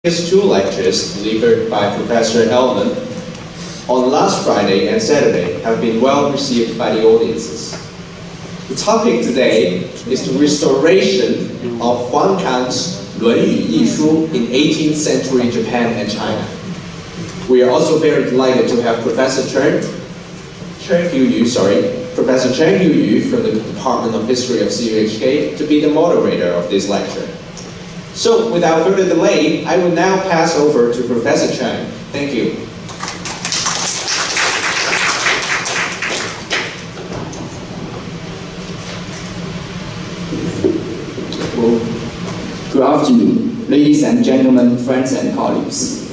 His two lectures delivered by Professor Elman on last Friday and Saturday have been well received by the audiences. The topic today is the restoration of Huang Kan's 论语义疏 in 18th century Japan and China. We are also very delighted to have Professor Chen Huyu from the Department of History of CUHK to be the moderator of this lecture. So, without further delay, I will now pass over to Professor Chen. Thank you. Well, good afternoon, ladies and gentlemen, friends and colleagues.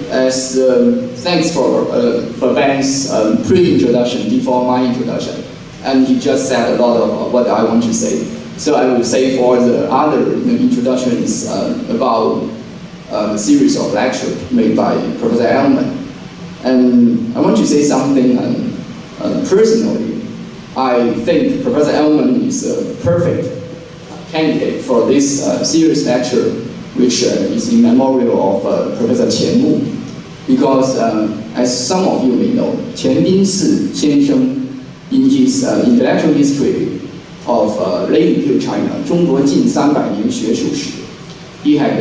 Thanks for Ben's pre-introduction before my introduction, and he just said a lot of what I want to say. So I will say for the other introductions about the series of lectures made by Professor Elman. And I want to say something personally. I think Professor Elman is a perfect candidate for this series lecture, which is in memorial of Professor Qian, because as some of you may know, 钱宾四先生 in his intellectual history of late imperial China, 中国近300年学术史, he had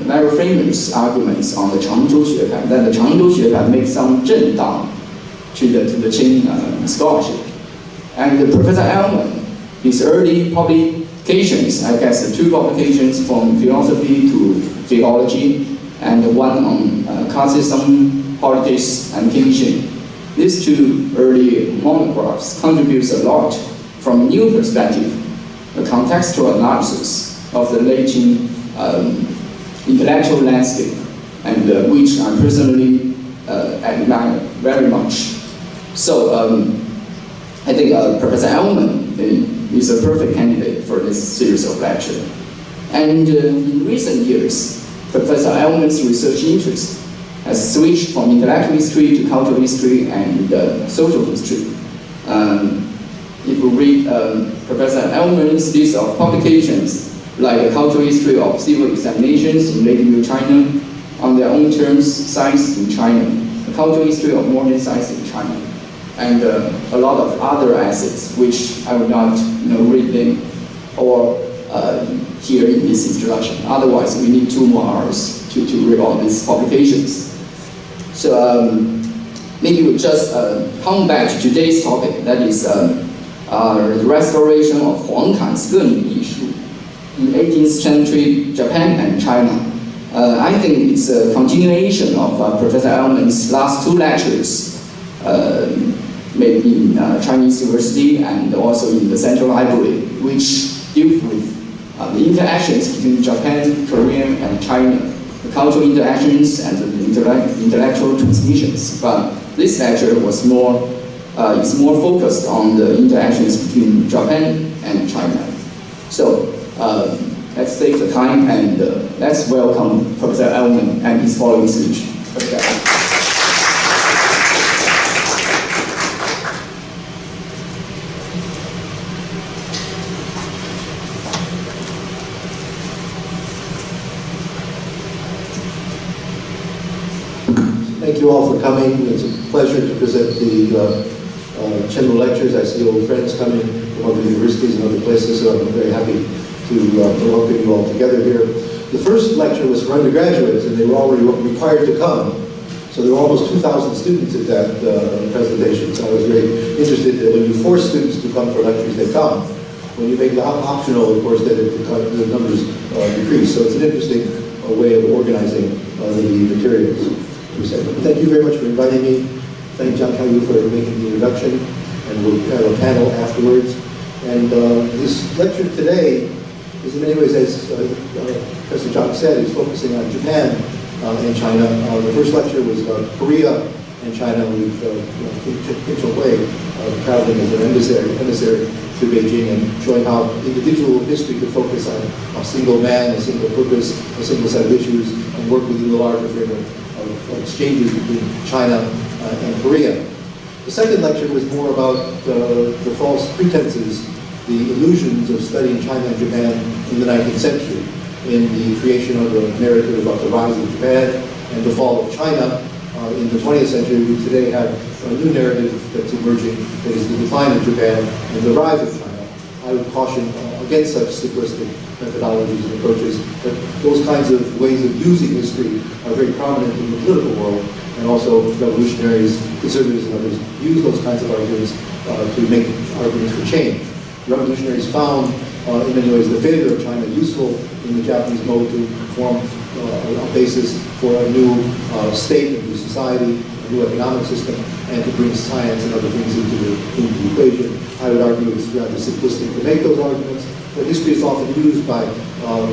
very famous arguments on the 常州学派, that the 常州学派makes some 震荡 to the Qing scholarship. And Professor Elman, his early publications, I guess 2 publications from philosophy to theology, and one on classicism, politics, and kingship. These 2 early monographs contributes a lot from a new perspective, a contextual analysis of the late Qing intellectual landscape, and which I personally admire very much. So I think Professor Elman is a perfect candidate for this series of lectures. And in recent years, Professor Elman's research interest has switched from intellectual history to cultural history and social history. If you read Professor Elman's list of publications, like the cultural history of civil examinations in late imperial China, on their own terms, science in China, the cultural history of modern science in China, and a lot of other essays, which I will not read them or here in this introduction. Otherwise, we need 2 more hours to read all these publications. So maybe we'll just come back to today's topic, that is the restoration of Huang Kan's 论语义疏 in 18th century Japan and China. I think it's a continuation of Professor Elman's last 2 lectures made in Chinese University and also in the Central Library, which deal with the interactions between Japan, Korea, and China, the cultural interactions and the intellectual transmissions. But this lecture was is more focused on the interactions between Japan and China. So let's take the time and let's welcome Professor Elman and his following speech. Thank you all for coming. It's a pleasure to present the Chen lectures. I see old friends coming from other universities and other places, so I'm very happy to welcome you all together here. The first lecture was for undergraduates, and they were already required to come. So there were almost 2,000 students at that presentation. So I was very interested that when you force students to come for lectures, they come. When you make it optional, of course, then the numbers decrease. So it's an interesting way of organizing the materials. Thank you very much for inviting me. Thank Jiang Yu for making the introduction, and we'll have a panel afterwards. And this lecture today is in many ways, as Professor Zhang said, is focusing on Japan and China. The first lecture was about Korea and China with Kim Chong-hui traveling as an emissary to Beijing and showing how individual history could focus on a single man, a single purpose, a single set of issues, and work within the larger framework of exchanges between China and Korea. The second lecture was more about the false pretenses, the illusions of studying China and Japan in the 19th century. in the creation of a narrative about the rise of Japan and the fall of China. In the 20th century, we today have a new narrative that's emerging, that is the decline of Japan and the rise of China. I would caution against such simplistic methodologies and approaches, but those kinds of ways of using history are very prominent in the political world, and also revolutionaries, conservatives, and others use those kinds of arguments to make arguments for change. Revolutionaries found, in many ways, the failure of China useful in the Japanese mode to form a basis for a new state, a new society, a new economic system, and to bring science and other things into the equation. I would argue it's rather simplistic to make those arguments, but history is often used by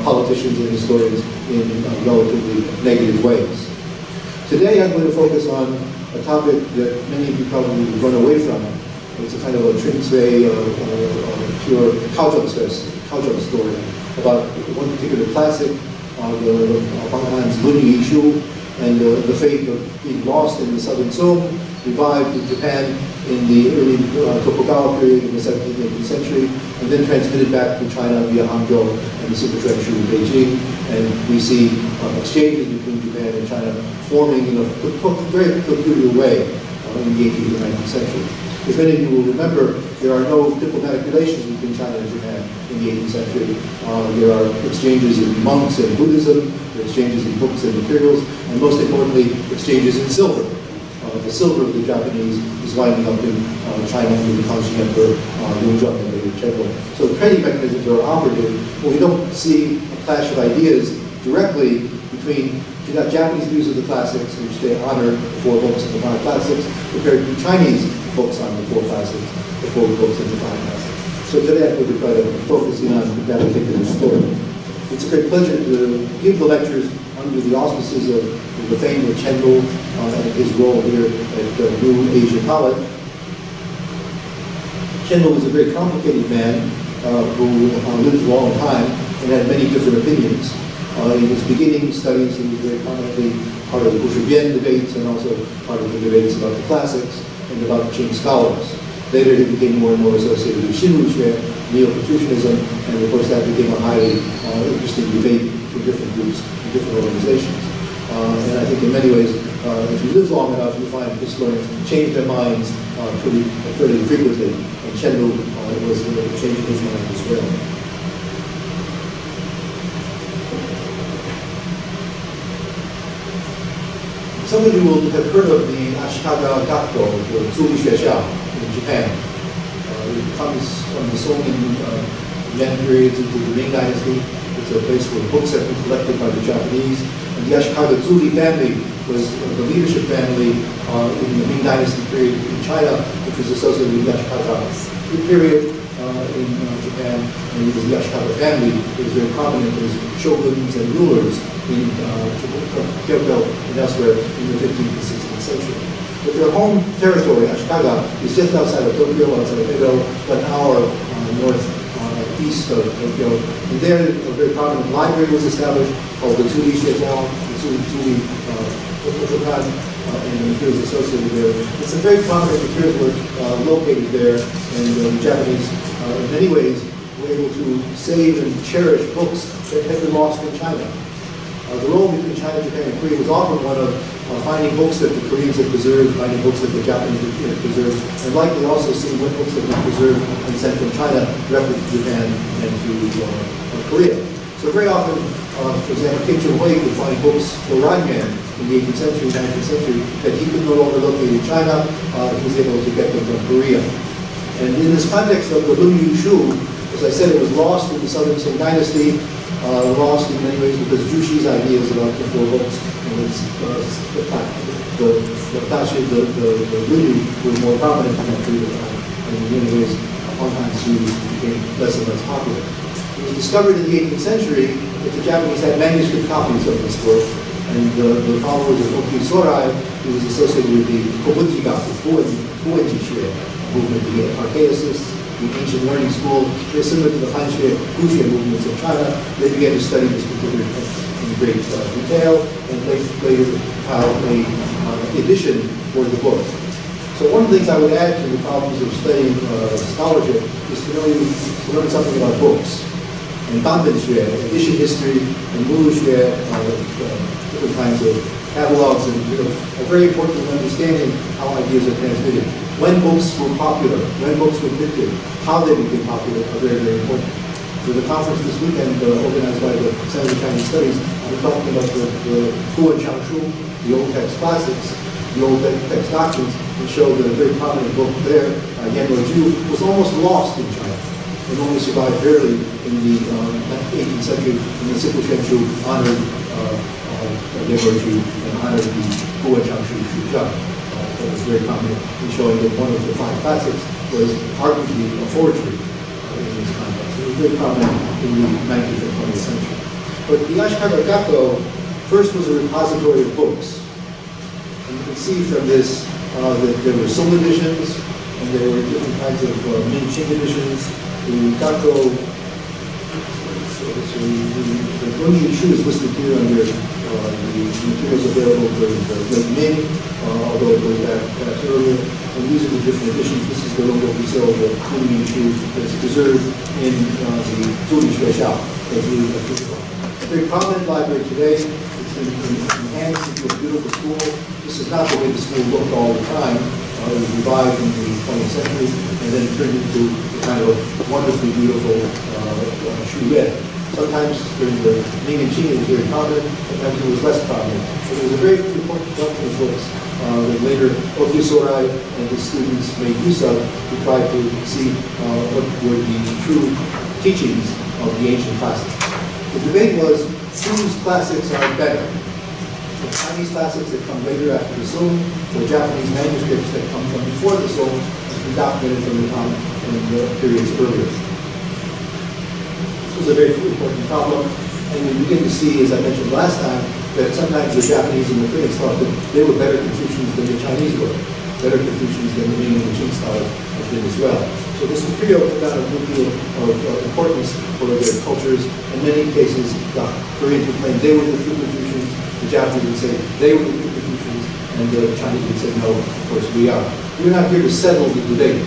politicians and historians in relatively negative ways. Today I'm going to focus on a topic that many of you probably run away from. It's a kind of a trinzwei, pure Kaojong story about one particular classic, the Huang's Lunya yishu, and the fate of being lost in the southern Song, revived in Japan in the early Tokugawa period in the 17th and 18th century, and then transmitted back to China via Hangzhou and the super treasure in Beijing. And we see exchanges between Japan and China forming in a very peculiar way in the 18th and 19th century. As many of you will remember, there are no diplomatic relations between China and Japan in the 18th century. There are exchanges in monks and Buddhism, there are exchanges in books and materials, and most importantly, exchanges in silver. The silver of the Japanese is winding up in China under the Kangxi Emperor, Yongzheng and later Chengdu. So the trading mechanisms are operative, but we don't see a clash of ideas directly between Japanese views of the classics, which they honor the 4 books and the 5 classics, compared to Chinese books on the 4 classics, the 4 books and the 5 classics. So today I'm going to try to focus in on that particular story. It's a great pleasure to give the lectures under the auspices of the famed Chengdu and his role here at New Asia College. Chengdu was a very complicated man who lived a long time and had many different opinions. In his beginning studies, he was very prominently part of the Bushubian debates and also part of the debates about the classics and about Qing scholars. Later, he became more and more associated with Xinruxue, Neo-Confucianism, and of course that became a highly interesting debate for different groups and different organizations. And I think in many ways, if you live long enough, you find historians change their minds fairly frequently, and Chengdu was changing his mind as well. Some of you will have heard of the Ashikaga Gakko, the Zuli Xuexiao in Japan. It comes from the Song and Yan periods into the Ming Dynasty. It's a place where books have been collected by the Japanese. And the Ashikaga Zuli family was the leadership family in the Ming Dynasty period in China, which was associated with the Ashikaga period in Japan. And it was the Ashikaga family that was very prominent as shoguns and rulers in Kyoto and elsewhere in the 15th and 16th century. But their home territory, Ashikaga, is just outside of Tokyo, outside of Edo, about an hour northeast of Tokyo. And there, a very prominent library was established called the Zuli Xuexiao, the Zuli Kotokan, and the materials associated there. And some very prominent materials were located there, and the Japanese, in many ways, were able to save and cherish books that had been lost in China. The role between China, Japan, and Korea was often one of finding books that the Koreans had preserved, finding books that the Japanese had preserved, and likely also seeing what books had been preserved and sent from China directly to Japan and to Korea. So very often, for example, Kim Chung-hui would find books for Ranyan in the 18th century, 19th century, that he could no longer locate in China. He was able to get them from Korea. And in this context of the Lunya yishu, as I said, it was lost in the Southern Song Dynasty, lost in many ways because Jushi's ideas about the 4 books and the Lunya were more prominent in that period of time. And in many ways, Huang's views became less and less popular. It was discovered in the 18th century that the Japanese had manuscript copies of this work, and the followers of Oki Sorai, who was associated with the Kobunjigaku, Buenjishue movement, the archaicists, the ancient learning school, very similar to the Hanxue, Guxue movements of China. They began to study this particular text in great detail, and later compiled an edition for the book. So one of the things I would add to the problems of studying scholarship is to learn something about books. and Danbenxue, edition history, and Wuxue, different kinds of catalogs, and are very important in understanding how ideas are transmitted. When books were popular, when books were printed, how they became popular are very, very important. So the conference this weekend, organized by the Center for Chinese Studies, we're talking about the Huang the old text classics, the old text doctrines, and showed that a very prominent book there, Yanrozhu, was almost lost in China and only survived barely in the 18th century when the Sifu Quanchu honored Yanrozhu and honored the Huang Shuzhang. That was very prominent in showing that one of the 5 classics was arguably a forgery in this context. It was very prominent in the 19th and 20th century. But the Ashikaga Gakko first was a repository of books. And you can see from this that there were soul editions, and there were different kinds of Minqing editions. The Gakko, the Lunya yishu is listed here under the materials available for the late Ming, although it goes back earlier. And these are the different editions. This is the Longo Gisel, the Lunya yishu that's preserved in the Zuli Shuexiao. A very prominent library today. It's been enhanced into a beautiful school. This is not the way the school looked all the time. It was revived in the 20th century and then turned into a kind of wonderfully beautiful shuye. Sometimes during the Ming and Qing it was very prominent, sometimes it was less prominent. But it was a very important collection of books that later Okyu Sorai and his students made use of to try to see what were the true teachings of the ancient classics. The debate was whose classics are better. The Chinese classics that come later after the Song, or Japanese manuscripts that come from before the Song, and documented from the time and periods earlier. This was a very important problem, and we begin to see, as I mentioned last time, that sometimes the Japanese and the Koreans thought that they were better Confucians than the Chinese were, better Confucians than the Ming and the Qing scholars have been as well. So this trio put down a good deal of importance for their cultures. In many cases, the Koreans would claim they were the true Confucians, the Japanese would say they were the true Confucians, and the Chinese would say, no, of course we are. We're not here to settle the debate.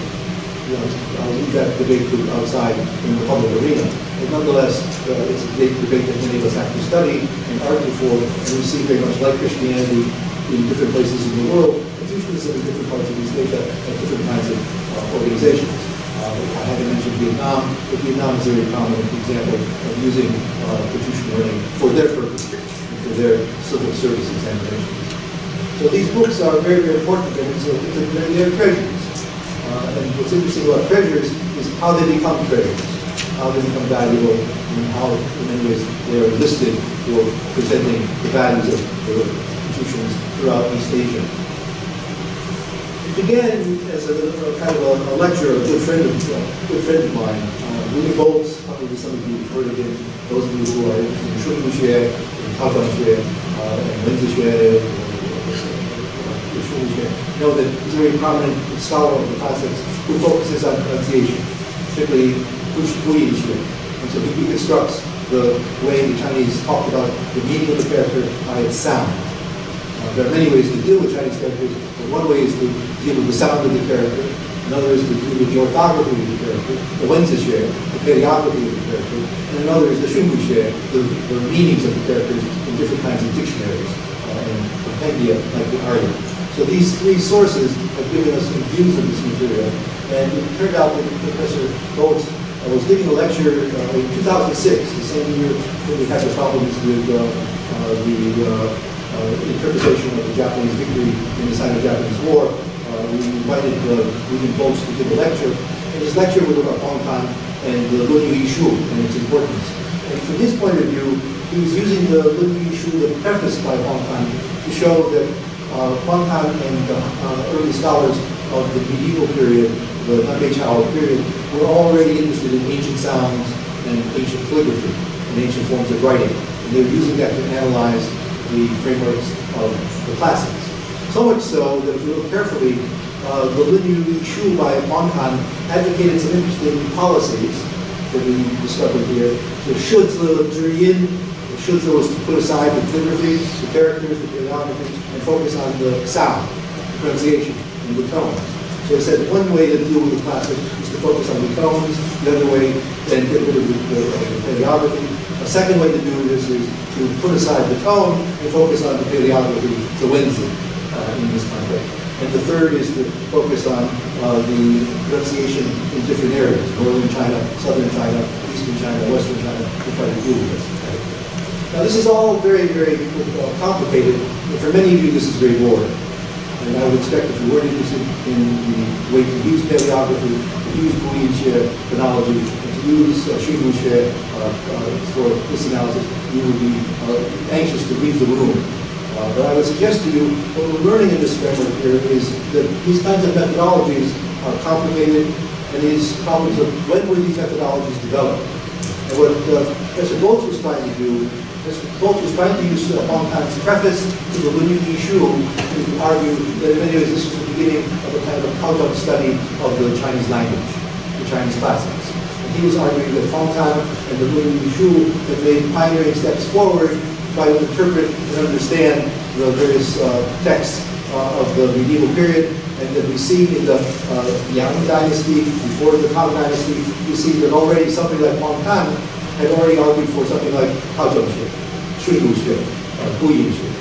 I'll leave that debate to outside in the public arena. But nonetheless, it's a debate that many of us have to study and argue for, and we see very much like Christianity in different places in the world, Confucianism in different parts of East Asia, and different kinds of organizations. I haven't mentioned Vietnam, but Vietnam is a very prominent example of using Confucian learning for their purpose and for their civil service examinations. So these books are very, very important, and they're treasures. And what's interesting about treasures is how they become treasures, how they become valuable, and how, in many ways, they are listed for presenting the values of the Confucians throughout East Asia. It began as a kind of a lecture, a good friend of mine, William Boltz. Probably some of you have heard of him. Those of you who are interested in Shunxue, in Taochuanxue, and Wenzixue, know that he's a very prominent scholar of the classics who focuses on pronunciation, particularly yishu. And so he reconstructs the way the Chinese talk about the meaning of the character by its sound. There are many ways to deal with Chinese characters, but one way is to deal with the sound of the character, another is to deal with the orthography of the character, the wenzixue, the paleography of the character, and another is the shunguxue, the meanings of the characters in different kinds of dictionaries and compendia like the Arya. So these 3 sources have given us some views of this material, and it turned out that Professor Boltz was giving a lecture in 2006, the same year that we had the problems with the interpretation of the Japanese victory in the Sino-Japanese War. We invited William Boltz to give a lecture, and his lecture was about Huang and the Lunya yishu and its importance. And from his point of view, he was using the Lunya yishu, the preface by Huang, to show that Huang and early scholars of the medieval period, the Nanbei-Chao period, were already interested in ancient sounds and ancient calligraphy and ancient forms of writing. And they were using that to analyze the frameworks of the classics. So much so that if you look carefully, the Lunya yishu by Huang advocated some interesting policies that we discovered here. The Shuzi Zhiyin, the Shuzi was to put aside the calligraphy, the characters, the paleography, and focus on the sound, the pronunciation, and the tones. So I said one way to deal with the classic is to focus on the tones, the other way then get rid of the paleography. A second way to do this is to put aside the tone and focus on the paleography, the Wednesday in this context. And the third is to focus on the pronunciation in different areas, northern China, southern China, eastern China, western China, to try to deal with this. Now this is all very, very complicated, and for many of you this is very boring. And I would expect if you weren't interested in the way to use paleography, to use Boolean phonology, and to use Xue for this analysis, you would be anxious to leave the room. But I would suggest to you, what we're learning in this framework here is that these kinds of methodologies are complicated, and these problems of when were these methodologies developed. And what Professor Boltz was trying to do, Professor Boltz was trying to use Huang Kan's preface to the Lunya yishu to argue that in many ways this was the beginning of a kind of a conjunct study of the Chinese language, the Chinese classics. And he was arguing that Huang Kan and the Lunya yishu had made pioneering steps forward to try to interpret and understand the various texts of the medieval period, and that we see in the Yang dynasty, before the Tang dynasty, we see that already somebody like Huang Kan had already argued for something like Haozhongxue, Shunguxue, Guiyinxue.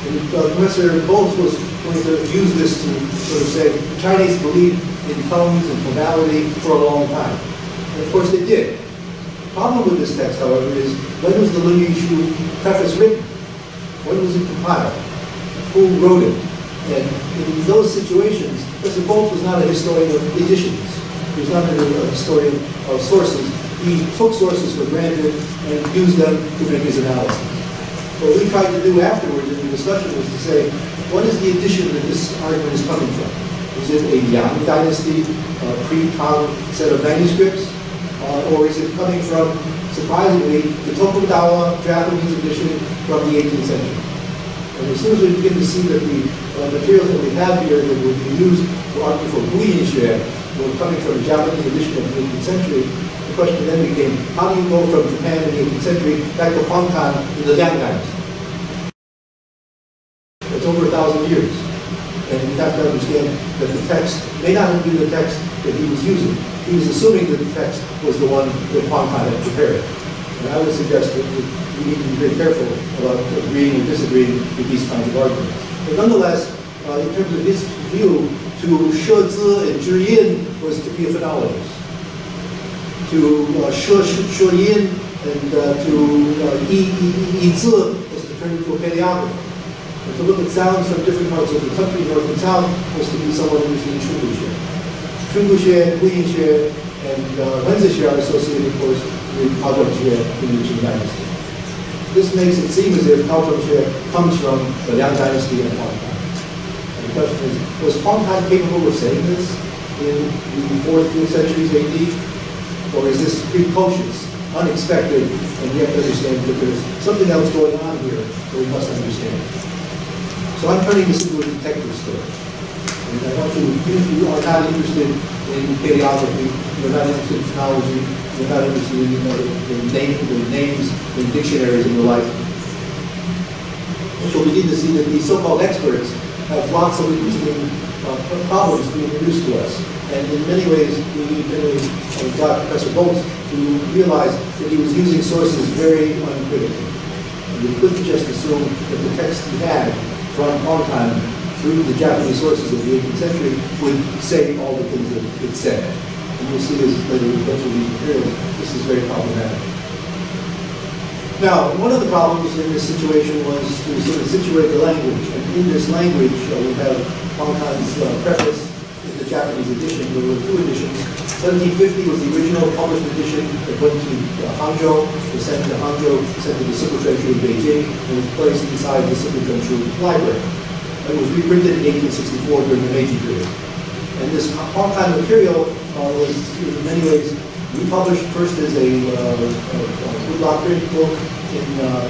And Professor Boltz was going to use this to sort of say the Chinese believed in tones and tonality for a long time. And of course they did. The problem with this text, however, is when was the Lunya yishu preface written? When was it compiled? Who wrote it? And in those situations, Professor Boltz was not a historian of editions. He was not a historian of sources. He took sources for granted and used them to make his analysis. What we tried to do afterwards in the discussion was to say, what is the edition that this argument is coming from? Is it a Yang dynasty, pre-Tang set of manuscripts? Or is it coming from, surprisingly, the Tokugawa Japanese edition from the 18th century? And as soon as we begin to see that the materials that we have here that will be used to argue for Guiyinxue were coming from the Japanese edition of the 18th century, the question then became, how do you go from Japan in the 18th century back to Huang Kan in the Liang dynasty? It's over 1,000 years. And you have to understand that the text may not have been the text that he was using. He was assuming that the text was the one that Huang Kan had prepared. And I would suggest that we need to be very careful about agreeing or disagreeing with these kinds of arguments. But nonetheless, in terms of his view, to Shezi and Zhiyin was to be a phonologist. To Shuyin and to Yizi was to turn into a paleographer. And to look at sounds from different parts of the country, north and south, was to be someone interested in Shunguxue. Shunguxue, Guiyinxue, and Wenzixue are associated, of course, with Haozhongxue in the Qing dynasty. This makes it seem as if Haozhongxue comes from the Liang dynasty and Huang Kan. And the question is, was Huang Kan capable of saying this in the 4th, 5th centuries AD? Or is this precocious, unexpected, and you have to understand that there's something else going on here that we must understand. So I'm turning this into a detective story. And I want you, even if you are not interested in paleography, you're not interested in phonology, you're not interested in the names in dictionaries and the like, you'll begin to see that these so-called experts have lots of interesting problems being introduced to us. And in many ways, we got Professor Boltz to realize that he was using sources very uncritically. And we couldn't just assume that the text he had from Huang Kan through the Japanese sources of the 18th century would say all the things that it said. And you'll see this later with these materials. This is very problematic. Now, one of the problems in this situation was to sort of situate the language. And in this language, we have Huang Kan's preface, the Japanese edition. There were 2 editions. 1750 was the original published edition that went to Hangzhou, was sent to Hangzhou, sent to the Sipu Treasury in Beijing, and was placed inside the Sipu Treasury library. It was reprinted in 1864 during the Meiji period. And this Huang Kan material was, in many ways, republished first as a good doctrine book in the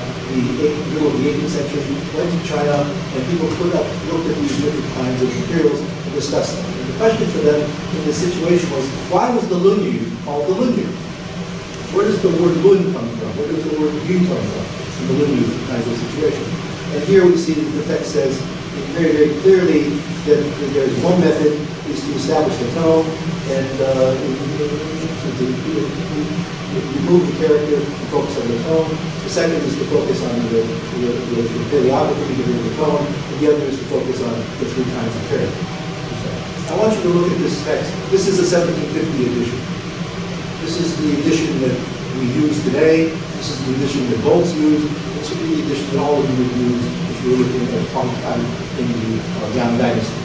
middle of the 18th century, went to China, and people looked at these different kinds of materials and discussed them. And the question for them in this situation was, why was the Lunya called the Lunya? Where does the word Lun come from? Where does the word Yu come from in the Lunya kinds of situation? And here we see that the text says, very, very clearly that there's one method is to establish the tone and to remove the character and focus on the tone. The second is to focus on the paleography to remove the tone, and the other is to focus on the three kinds of character. I want you to look at this text. This is a 1750 edition. This is the edition that we use today. This is the edition that Boltz used. This would be the edition that all of you would use if you were looking at Huang in the Yang Dynasty.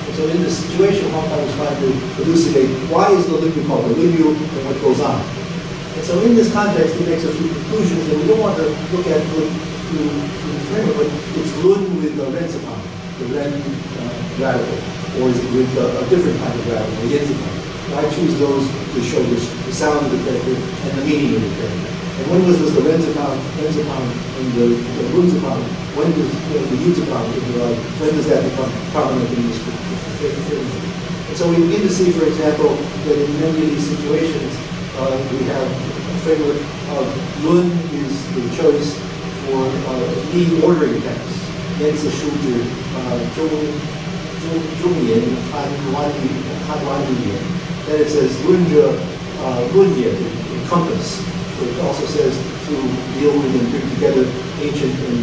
And so in this situation, Huang was trying to elucidate why is the Lunya called the Lunya and what goes on. And so in this context, he makes a few conclusions that we don't want to look at through the framework, but it's Lun with the Renzipan, the Ren radical, or is it with a different kind of radical, the Yenzipan. I choose those to show the sound of the character and the meaning of the character. And when was the Renzipan, and the Runzipan? When does the Yuzipan, when does that become prominent in this film? And so we begin to see, for example, that in many of these situations, we have a framework of Lun is the choice for the ordering text. Yenzi Shuji, Zhongyan, Han Yuan. Then it says Lunya, encompass. It also says to deal with and bring together ancient and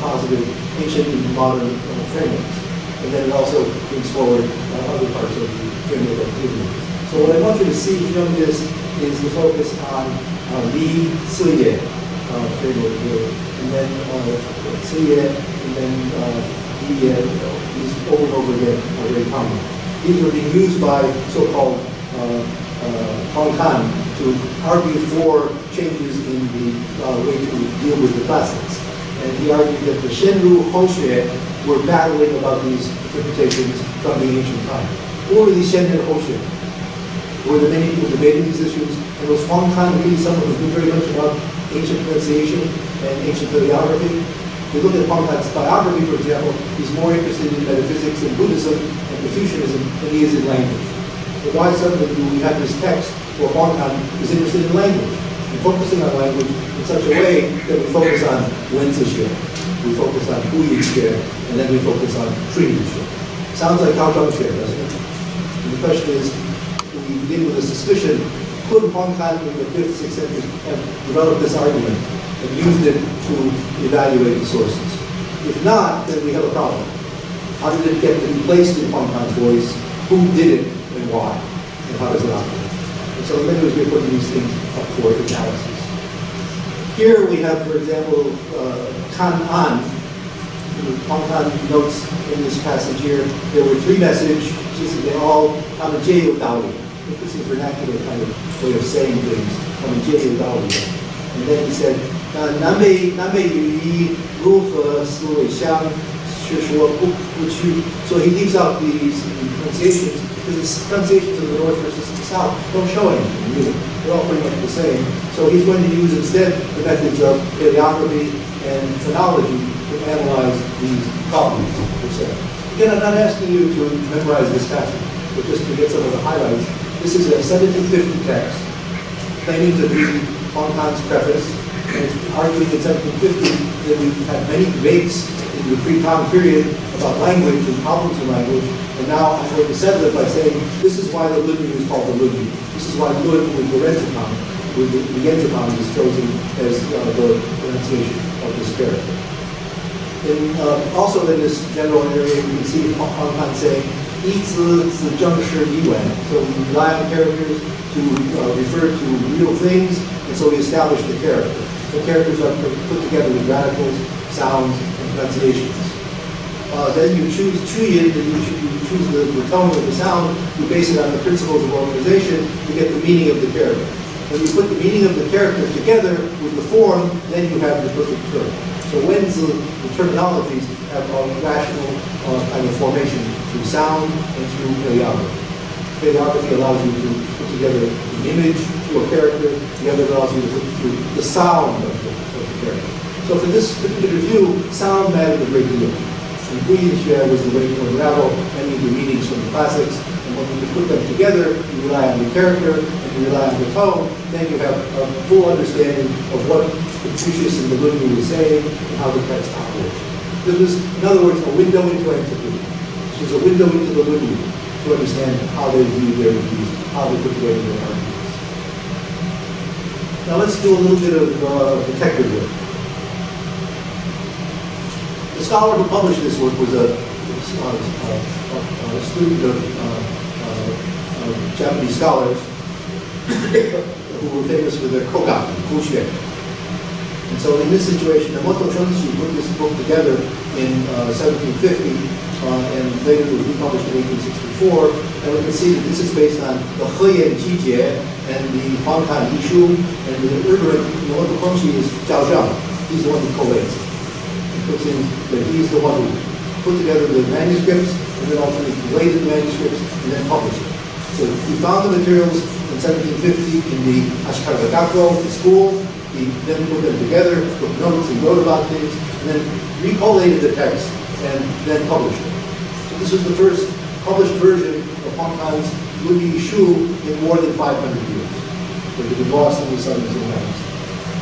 positive, ancient and modern frameworks. And then it also brings forward other parts of the framework activity. So what I want you to see from this is the focus on Li Ziye framework here, and then Ziye, and then Yi, these over and over again are very common. These were being used by so-called Huang to argue for changes in the way to deal with the classics. And he argued that the Shenru Hoxue were battling about these interpretations from the ancient time. Who were these Shenru Hoxue? Were there many people debating these issues? And was Huang really someone who knew very much about ancient pronunciation and ancient paleography? If you look at Huang's biography, for example, he's more interested in metaphysics and Buddhism and Confucianism than he is in language. So why suddenly do we have this text where Huang is interested in language and focusing on language in such a way that we focus on Wenzixue, we focus on Huyixue, and then we focus on Triyixue. Sounds like Cao Zhangxue, doesn't it? And the question is, we begin with a suspicion, could Huang in the 5th, 6th century have developed this argument and used it to evaluate the sources? If not, then we have a problem. How did it get to be placed in Huang voice? Who did it and why? And how does it operate? And so many ways we're putting these things up for analysis. Here we have, for example, Kan'an. Huang notes in this passage here, there were 3 messages, they all have a J of Dao. This is a vernacular kind of way of saying things, have a J of Dao. And then he said, 南北语义如何思维相学说不去. So he leaves out these pronunciations because the pronunciations of the north versus the south don't show anything really. They're all pretty much the same. So he's going to use instead the methods of paleography and phonology to analyze these copies per se. Again, I'm not asking you to memorize this passage, but just to get some of the highlights. This is a 1750 text claiming to be Huang preface, and it's arguing in 1750 that we had many debates in the pre-Tang period about language and problems in language, and now I'm going to settle it by saying this is why the Lunya is called the Lunya. This is why Lun with the Renzipan, with the Yenzipan is chosen as the pronunciation of this character. And also in this general area, you can see Huang saying, 一字是正式疑文. So we rely on characters to refer to real things, and so we establish the character. The characters are put together with radicals, sounds, and pronunciations. Then you choose Chuyin, and you choose the tone of the sound, you base it on the principles of organization to get the meaning of the character. When you put the meaning of the character together with the form, then you have the perfect term. So Wenzi, the terminologies have a rational kind of formation through sound and through paleography. Paleography allows you to put together an image to a character, the other allows you to put through the sound of the character. So for this particular view, sound mattered a great deal. And Huyixue was the way to unravel many of the meanings from the classics, and when you put them together, you rely on the character, and you rely on the tone, then you have a full understanding of what Confucius and the Lunya were saying, and how the text operates. This was, in other words, a window into antiquity. This was a window into the Lunya to understand how they viewed their views, how they put together their arguments. Now let's do a little bit of detective work. The scholar who published this work was a student of Japanese scholars who were famous for their kogaku, kushien. And so in this situation, Emoto Shunshi put this book together in 1750, and later it was republished in 1864. And we can see that this is based on the Heyan Jijie and the Huang yishu, and the Urban Emoto Shunshi is Zhao Zhang. He's the one who collates. He puts in that he's the one who put together the manuscripts, and then ultimately collated the manuscripts, and then published it. So he found the materials in 1750 in the Ashikaga Gakko, the school. He then put them together, took notes, and wrote about things, and then recollated the text, and then published it. So this was the first published version of Huang Han's Lunya yishu in more than 500 years. It had been lost in the 70s and 90s.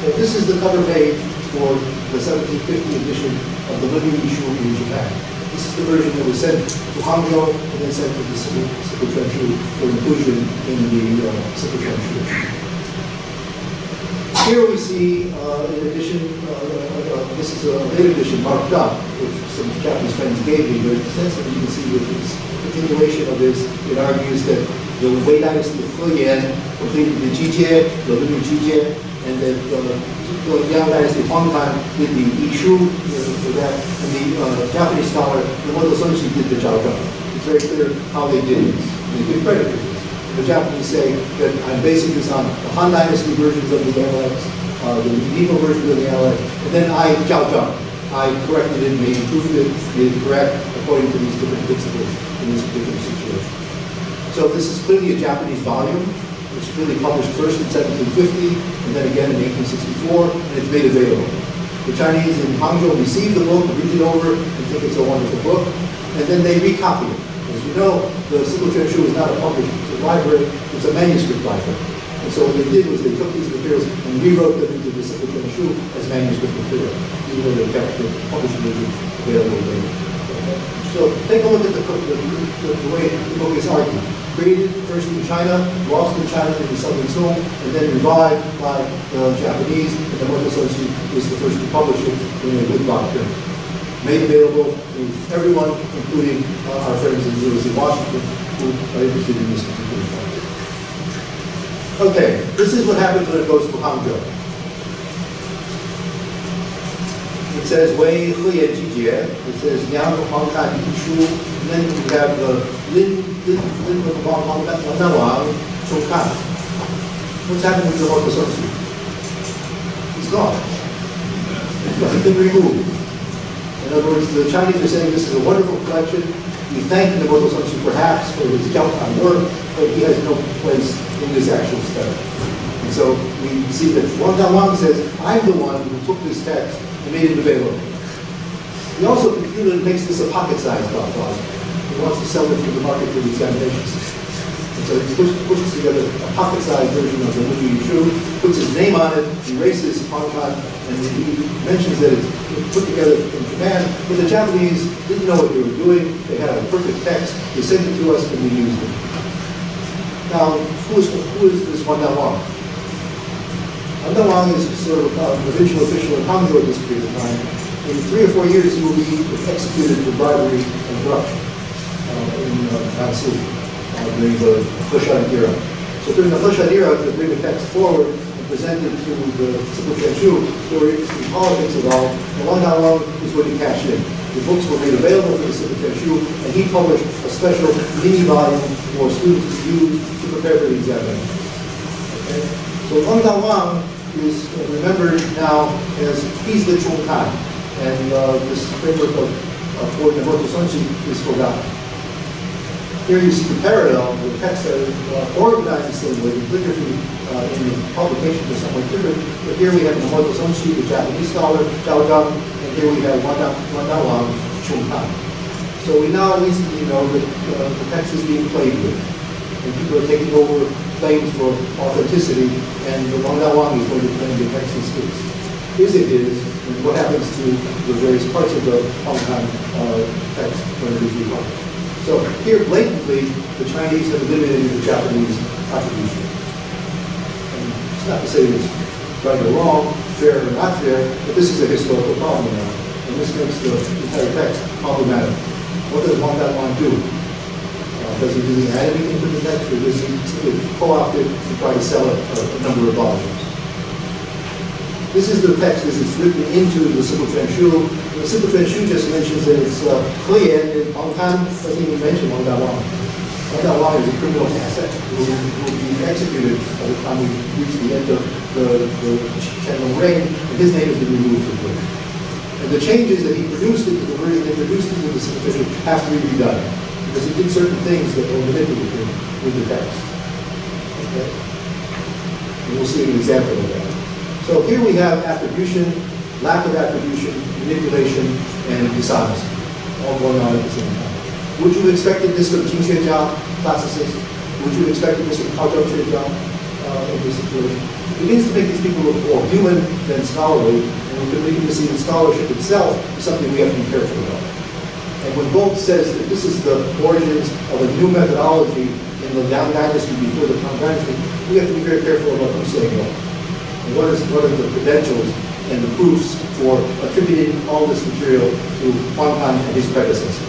So this is the cover page for the 1750 edition of the Lunya yishu in Japan. This is the version that was sent to Hangzhou and then sent to the Sipu Chuanshu for inclusion in the Sipu Chuanshu. Here we see, in addition, this is a late edition marked up, which some Japanese friends gave me, but essentially you can see that it's a continuation of this. It argues that the Wei dynasty of Heyan completed the Jijie, the Lunya Jijie, and that the Yang dynasty of Huang did the yishu for that, and the Japanese scholar Emoto Shunshi did the Zhao Zhang. It's very clear how they did this. They give credit for this. The Japanese say that I'm basing this on the Han Dynasty versions of the dialects, the medieval version of the dialect, and then I corrected it, made improved it, made it correct according to these different principles in this particular situation. So this is clearly a Japanese volume. It's clearly published first in 1750, and then again in 1864, and it's made available. The Chinese in Hangzhou receive the book, read it over, and think it's a wonderful book, and then they recopy it. As you know, the Sipu Chuanshu is not a published library, it's a manuscript library. And so what they did was they took these materials and rewrote them into the Sipu Chuanshu as manuscript material, even though they kept the published version available later. Okay. So take a look at the way the book is argued. Created first in China, lost in China in the Southern Song, and then revived by the Japanese, and the Emoto Shunshi is the first to publish it in a good block print. Made available to everyone, including our friends in the University of Washington, who are interested in this particular project. Okay, this is what happens when it goes to Hangzhou. It says Wei Heyan Jijie, it says Yang Huang yishu, and then we have the Lin Wang Chongkan. What's happened with the Emoto Shunshi? It's gone. It's been removed. In other words, the Chinese are saying this is a wonderful collection. We thank the Emoto Shunshi perhaps for his Jiaotan work, but he has no place in this actual study. And so we see that Wang says, I'm the one who took this text and made it available. He also computed and makes this a pocket-sized volume. He wants to sell it for the market for the examinations. And so he pushes together a pocket-sized version of the Lunya yishu, puts his name on it, erases Huang, and he mentions that it's put together in Japan, but the Japanese didn't know what they were doing. They had a perfect text. They sent it to us, and we used it. Now, who is this Wang? Wang is sort of a provincial official in Hangzhou at this period of time. In 3 or 4 years, he will be executed for bribery and corruption in Gansu during the Heshan era. So during the Heshan era, to bring the text forward and present it to the Sipu Chuanshu, there were interesting politics involved, and Wang is what he cashed in. The books were made available for the Sipu Chuanshu, and he published a special mini volume for students to use to prepare for the examination. Okay? So Wang is remembered now as he's the Chongkan, and this framework of for the Emoto Shunshi is forgotten. Here you see the parallel. The texts are organized the same way. The calligraphy in the publications are somewhat different. But here we have Emoto Shunshi, the Japanese scholar, Zhao Zhang, and here we have Wang Chongkan. So we now easily know that the text is being played with, and people are taking over claims for authenticity, and the Wang is going to claim the text is his. is it his, and what happens to the various parts of the Huang text when it is republished. So here, blatantly, the Chinese have eliminated the Japanese contribution. And it's not to say it's right or wrong, fair or not fair, but this is a historical problem now, and this makes the entire text problematic. What does Huang do? Does he really add anything to the text, or does he simply co-opt it and try to sell it a number of volumes? This is the text as it's written into the Simple Transhu. The Simple Transhu just mentions that it's Huyan and Huang doesn't even mention Huang Dawang. Huang Dawang is a criminal asset who will be executed by the time we reach the end of the Channel reign, and his name has been removed from the book. And the changes that he produced into the version introduced into the Simple Transhu have to be redone, because he did certain things that were manipulative with the text. Okay? And we'll see an example of that. So here we have attribution, lack of attribution, manipulation, and dishonesty, all going on at the same time. Would you have expected this from Jing Xuejia, classicists? Would you have expected this from Cao Zhou Xuejia in this situation? It begins to make these people look more human than scholarly, and we can begin to see that scholarship itself is something we have to be careful about. And when Bolt says that this is the origins of a new methodology in the Liang Dynasty before the Tang Dynasty, we have to be very careful about who's saying what. And what are the credentials and the proofs for attributing all this material to Huang and his predecessors?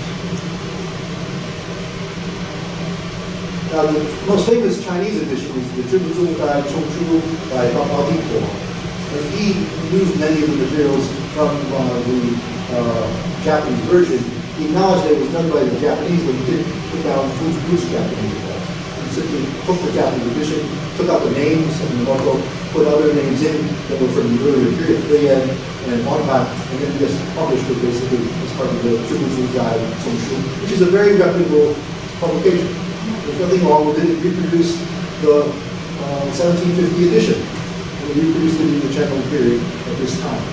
Now, the most famous Chinese edition is the Zhibuzhong Dai Chongchu by Bao Dingpo. And he used many of the materials from the Japanese version. He acknowledged that it was done by the Japanese, but he didn't put down whose Japanese it was. He simply took the Japanese edition, took out the names and the logo, put other names in that were from the earlier period, Lunya and Huang, and then just published it basically as part of the Zhibuzhong Dai Chongchu, which is a very reputable publication. There's nothing wrong with it. It reproduced the 1750 edition, and it reproduced it in the Channel period at this time.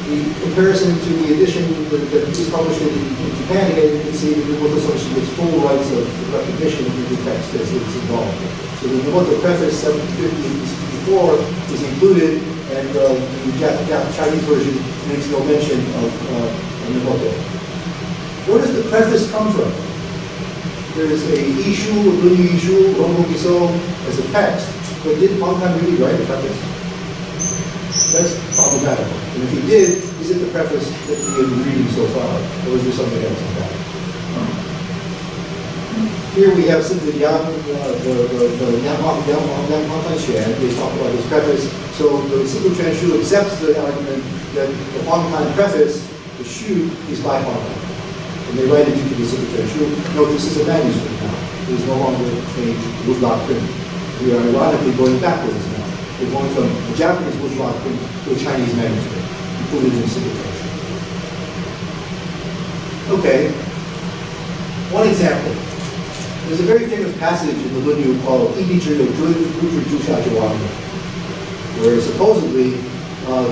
The comparison to the edition that was published in Japan, again, you can see that the Nomoto Soshi gets full rights of recognition of the text as it's involved. So the Nomoto preface 1750 and 1764 is included, and the Chinese version makes no mention of Nomoto. Where does the preface come from? There is a yishu, Lunya yishu, Rongo as a text, but did Huang really write a preface? That's problematical. And if he did, is it the preface that we have been reading so far, or is there something else in that? Here we have simply the Yang Xuan. They talk about his preface. So the Simple Transhu accepts the argument that the Huang preface, the Shu, is by Huang. And they write it into the Simple Transhu. Note, this is a manuscript now. It is no longer a bourgeois print. We are ironically going backwards now. We're going from a Japanese bourgeois print to a Chinese manuscript, included in the Simple Transhu. Okay, one example. There's a very famous passage in the Lunya called where supposedly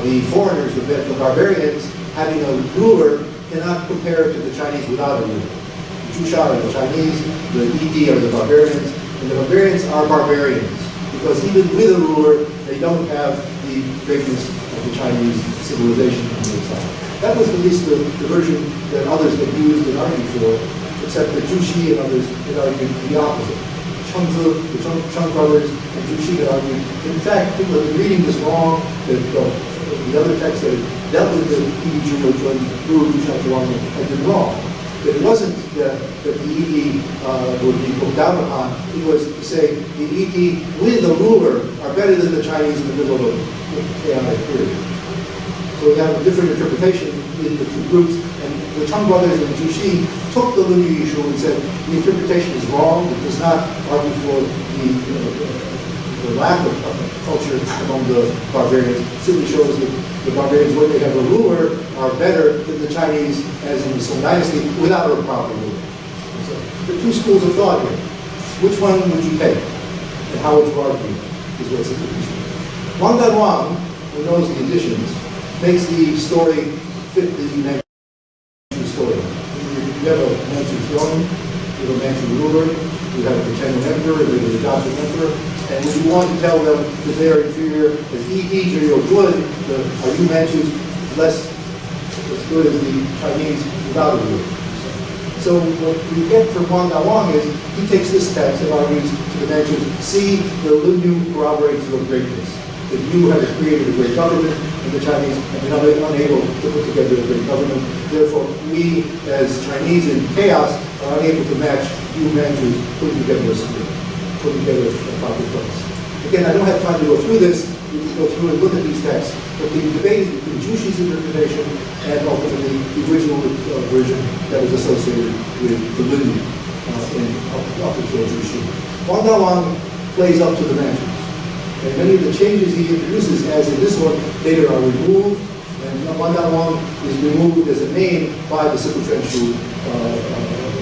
the foreigners, the barbarians, having a ruler, cannot compare to the Chinese without a ruler. The Jusha are the Chinese, the Idi are the barbarians, and the barbarians are barbarians, because even with a ruler, they don't have the greatness of the Chinese civilization on their side. That was at least the version that others had used and argued for, except that Jushi and others had argued the opposite. Chengzi, the Cheng brothers, and Jushi had argued. In fact, people have been reading this wrong, that the other texts that dealt with the Idi Zhuo Zhuan, Guru Jusha Zhuang had been wrong. That it wasn't that the Idi would be put down upon, it was to say the Idi with the ruler are better than the Chinese in the middle of the chaotic period. So we have a different interpretation in the two groups, and the Cheng brothers and the Jushi took the Lunya yishu and said the interpretation is wrong, it does not argue for the lack of culture among the barbarians. It simply shows that the barbarians, when they have a ruler, are better than the Chinese, as in the Song Dynasty, without a proper ruler. So, there are two schools of thought here. Which one would you take? And how would you argue? Is what's the issue. Huang, who knows the editions, makes the story fit the Manchu story. You have a Manchu throne, you have a Manchu ruler, you have a pretending emperor, you have a adopted emperor. And when you want to tell them that they are inferior as Yi or good, are you Manchus less as good as the Chinese without a rule? So what we get from Huang is he takes this text and argues to the Manchus, see, the Lunya corroborates your greatness. That you have created a great government, and the Chinese have been unable to put together a great government. Therefore, we, as Chinese in chaos, are unable to match you Manchus putting together a state, putting together a proper place. Again, I don't have time to go through this. We can go through and look at these texts. But the debate is between Jushi's interpretation and ultimately the original version that was associated with the Lunya up until Jushi. Huang plays up to the Manchus. And many of the changes he introduces, as in this one, later are removed, and Huang is removed as a name by the Sipu-Chuan-Shu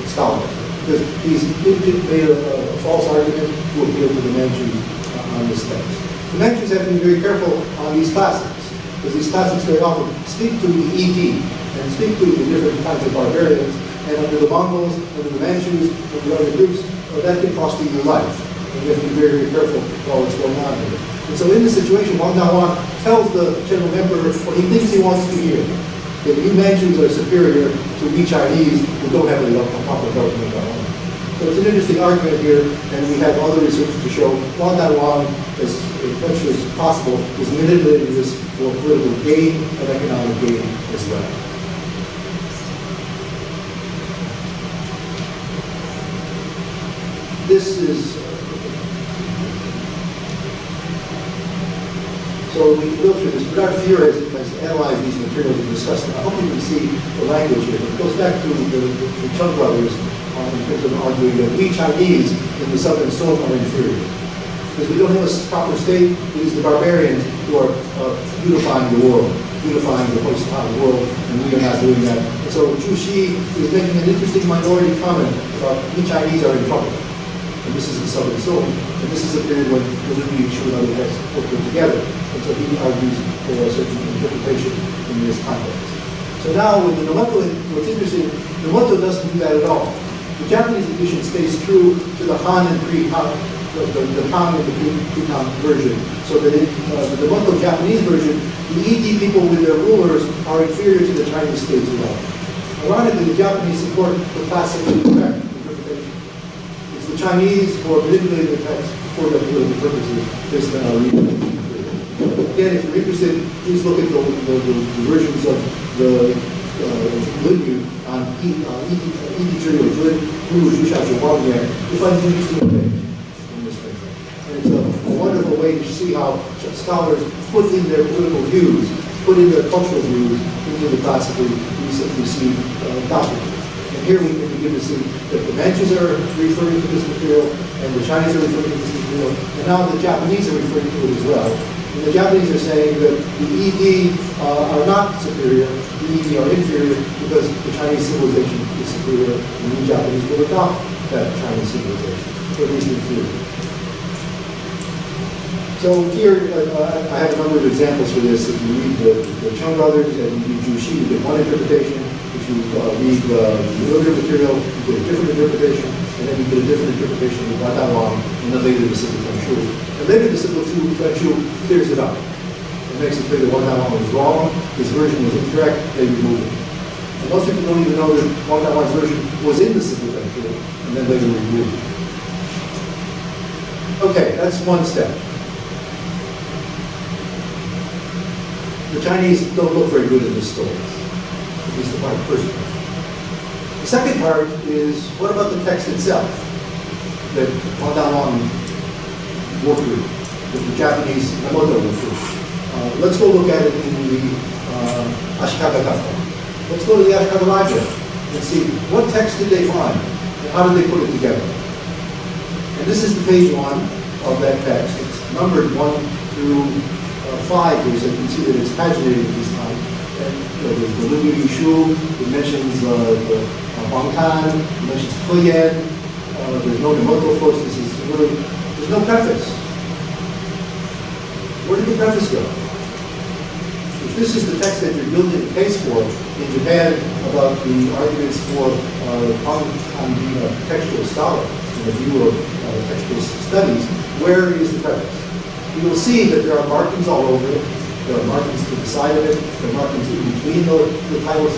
scholars. Because he's made a false argument to appeal to the Manchus on this text. The Manchus have to be very careful on these classics, because these classics very often speak to the ED, and speak to the different kinds of barbarians, and under the Mongols, under the Manchus, and the other groups, that can cost you your life. And you have to be very, very careful about what's going on here. And so in this situation, Huang tells the General Emperor what he thinks he wants to hear. That you Manchus are superior to we Chinese who don't have a proper government of our own. So it's an interesting argument here, and we have other research to show Huang, as much as possible, is manipulating this for political gain and economic gain as well. This is so we can go through this. Bernard Fuhrer has analyzed these materials and discussed them. I hope you can see the language here. It goes back to the Chung brothers in terms of arguing that we Chinese in the southern zone are inferior. Because we don't have a proper state, it is the barbarians who are unifying the world, unifying the post-time world, and we are not doing that. And so Jushi is making an interesting minority comment about we Chinese are in trouble. And this is the southern zone, and this is a period when the Lunya, yishu, and other texts were put together. And so he argues for a certain interpretation in this context. So now with the Nomoto, what's interesting, Nomoto doesn't do that at all. The Japanese edition stays true to the Han and pre-Han, the Han and the pre-Han version. So that in the Nomoto Japanese version, the ED people with their rulers are inferior to the Chinese states at all. Ironically, the Japanese support the classically correct interpretation. It's the Chinese who are manipulating the text for their political purposes based on our reading. Again, if you're interested, please look at the versions of the Lunya on Yi or Zun, Wu, Zhu, Huang. You'll find an interesting page in this thing. And it's a wonderful way to see how scholars put in their political views, put in their cultural views into the classically received document. And here we can begin to see that the Manchus are referring to this material, and the Chinese are referring to this material, and now the Japanese are referring to it as well. And the Japanese are saying that the ED are not superior, the ED are inferior because the Chinese civilization is superior, and the Japanese will adopt that Chinese civilization, or at least inferior. So here, I have a number of examples for this. If you read the Chung brothers and you read Jushi, you get one interpretation. If you read the earlier material, you get a different interpretation, and then you get a different interpretation of Huang, and then later the Sipu-Chuan-Shu. And later the Sipu-Chuan-Shu clears it up. It makes it clear that Huang was wrong, his version was incorrect, they remove it. And most people don't even know that Huang's version was in the Sipu-Chuan-Shu, and then later removed it. Okay, that's one step. The Chinese don't look very good in this story. At least the first part. The second part is, what about the text itself that Huang worked with, that the Japanese Nomoto worked with? Let's go look at it in the Ashikaga Gakko. Let's go to the Ashikaga Library and see what text did they find and how did they put it together. And this is the page 1 of that text. It's numbered 1 through 5 here, so you can see that it's paginated this time. And there's the Lunya yishu, it mentions Huang, it mentions Huyan, there's no Nomoto, of course, this is really, there's no preface. Where did the preface go? If this is the text that you're building a case for in Japan about the arguments for Huang being a textual scholar in the view of textual studies, where is the preface? You will see that there are markings all over it. There are markings to the side of it. There are markings in between the titles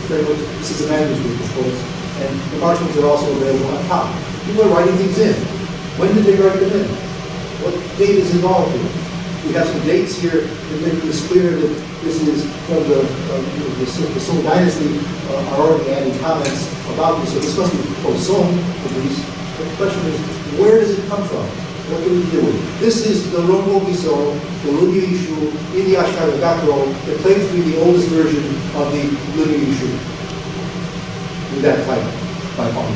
frameworks. This is a manuscript, of course. And the markings are also available on top. People are writing things in. When did they write them in? What date is involved here? We have some dates here that make this clear that this is from the Song Dynasty. Are already adding comments about this. So this must be post-Song, at least. The question is, where does it come from? What do we deal with? This is the Rongo Giso, the Lunya yishu, in the Ashikaga Gakuro, that claims to be the oldest version of the Lunya yishu, with that title, by Huang.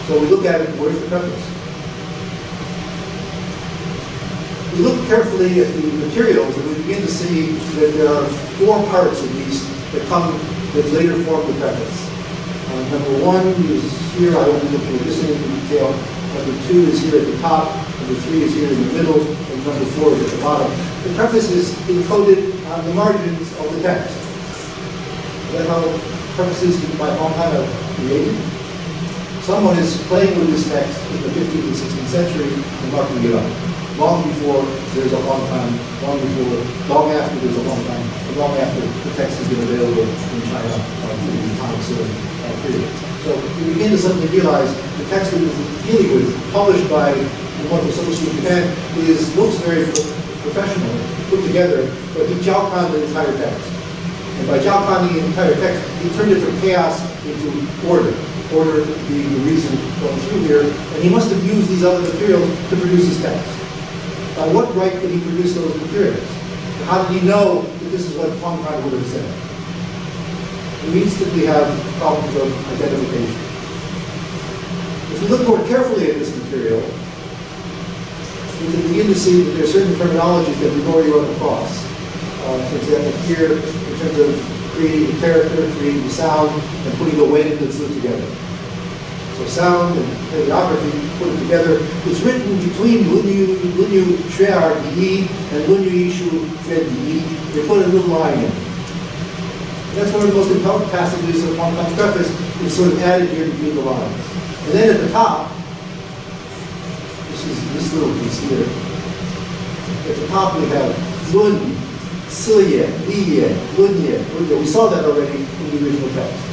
So we look at it, where's the preface? We look carefully at the materials, and we begin to see that there are 4 parts at least that later form the preface. Number 1 is here. I won't be looking at this in detail. Number 2 is here at the top. Number 3 is here in the middle. And number 4 is at the bottom. The preface is encoded on the margins of the text. Is that how prefaces by Huang are created? Someone is playing with this text in the 15th and 16th century and marking it up. Long before there's a long time, long after there's a long time, and long after the text has been available in China during the time period. So we begin to suddenly realize the text that we're dealing with, published by the one who published in Japan, looks very professional, put together, but he jiaokan the entire text. And by jiaokan the entire text, he turned it from chaos into order. Order being the reason going through here, and he must have used these other materials to produce his text. By what right could he produce those materials? How did he know that this is what Huang would have said? We instantly have problems of identification. If we look more carefully at this material, we can begin to see that there are certain terminologies that we've already run across. For example, here, in terms of creating the character, creating the sound, and putting the wen and the tsu together. So sound and paleography, put it together. It's written between Lunyu Shrear Di and Lunyu Yishu Fred Di. They put a little line in. That's one of the most important passages of Huang Kan's preface. It's sort of added here between the lines. And then at the top, this little piece here. At the top we have Lun, Siye, Liye, Lunya. We saw that already in the original text.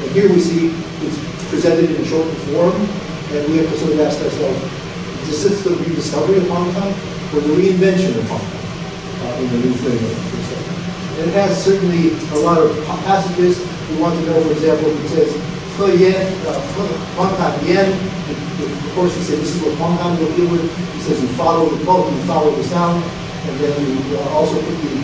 And here we see it's presented in a shortened form, and we have to sort of ask ourselves, is this the rediscovery of Huang Kan, or the reinvention of Huang Kan in the new framework? And it has certainly a lot of passages. We want to know, for example, it says, Huang Kan Yen. Of course, he said, this is what Huang Kan will deal with. He says, you follow the quote, you follow the sound, and then you also put the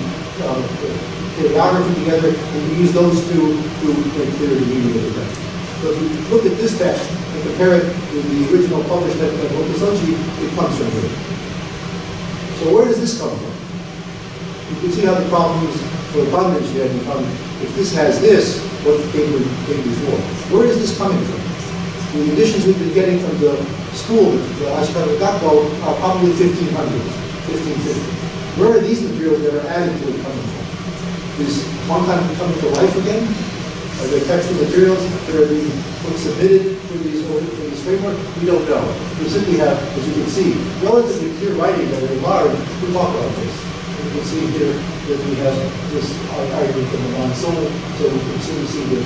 paleography together, and you use those two to make clear the meaning of the text. So if you look at this text and compare it with the original published text by Otosochi, it comes from here. So where does this come from? You can see how the problems for abundance you had become. If this has this, what came before? Where is this coming from? The editions we've been getting from the school, the Ashikaga Gakko, are probably 1500s, 1550. Where are these materials that are added to it coming from? Is Huang Kan coming to life again? Are there textual materials that are being submitted for this framework? We don't know. We simply have, as you can see, relatively clear writing that are large to talk about this. You can see here that we have this argument from the non-soul, so we can certainly see that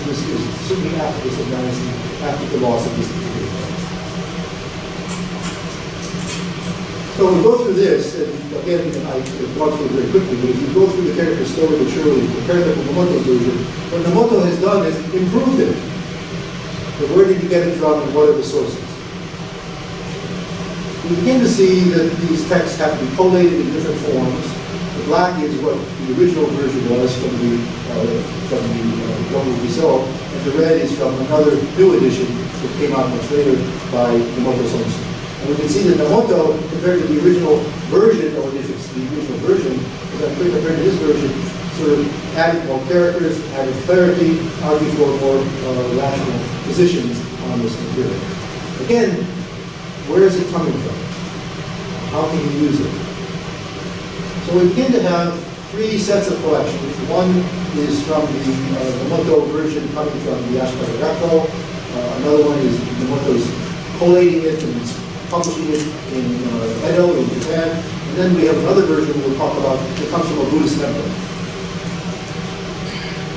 this is certainly after this dynasty, after the loss of this material. So we go through this, and again, I walk through it very quickly, but if you go through the character story that Shirley compared it with Nomoto's version, what Nomoto has done is improved it. But where did you get it from, and what are the sources? We begin to see that these texts have to be collated in different forms. The black is what the original version was from the Rongo Giso, and the red is from another new edition that came out much later by Nomoto Sonshi. And we can see that Nomoto, compared to the original version, or if it's the original version, compared to this version, sort of added more characters, added clarity, argued for more rational positions on this material. Again, where is it coming from? How can you use it? So we begin to have 3 sets of collections. One is from the Nomoto version coming from the Ashikaga Gakko. Another one is Nomoto's collating it and publishing it in Edo in Japan. And then we have another version we'll talk about that comes from a Buddhist temple.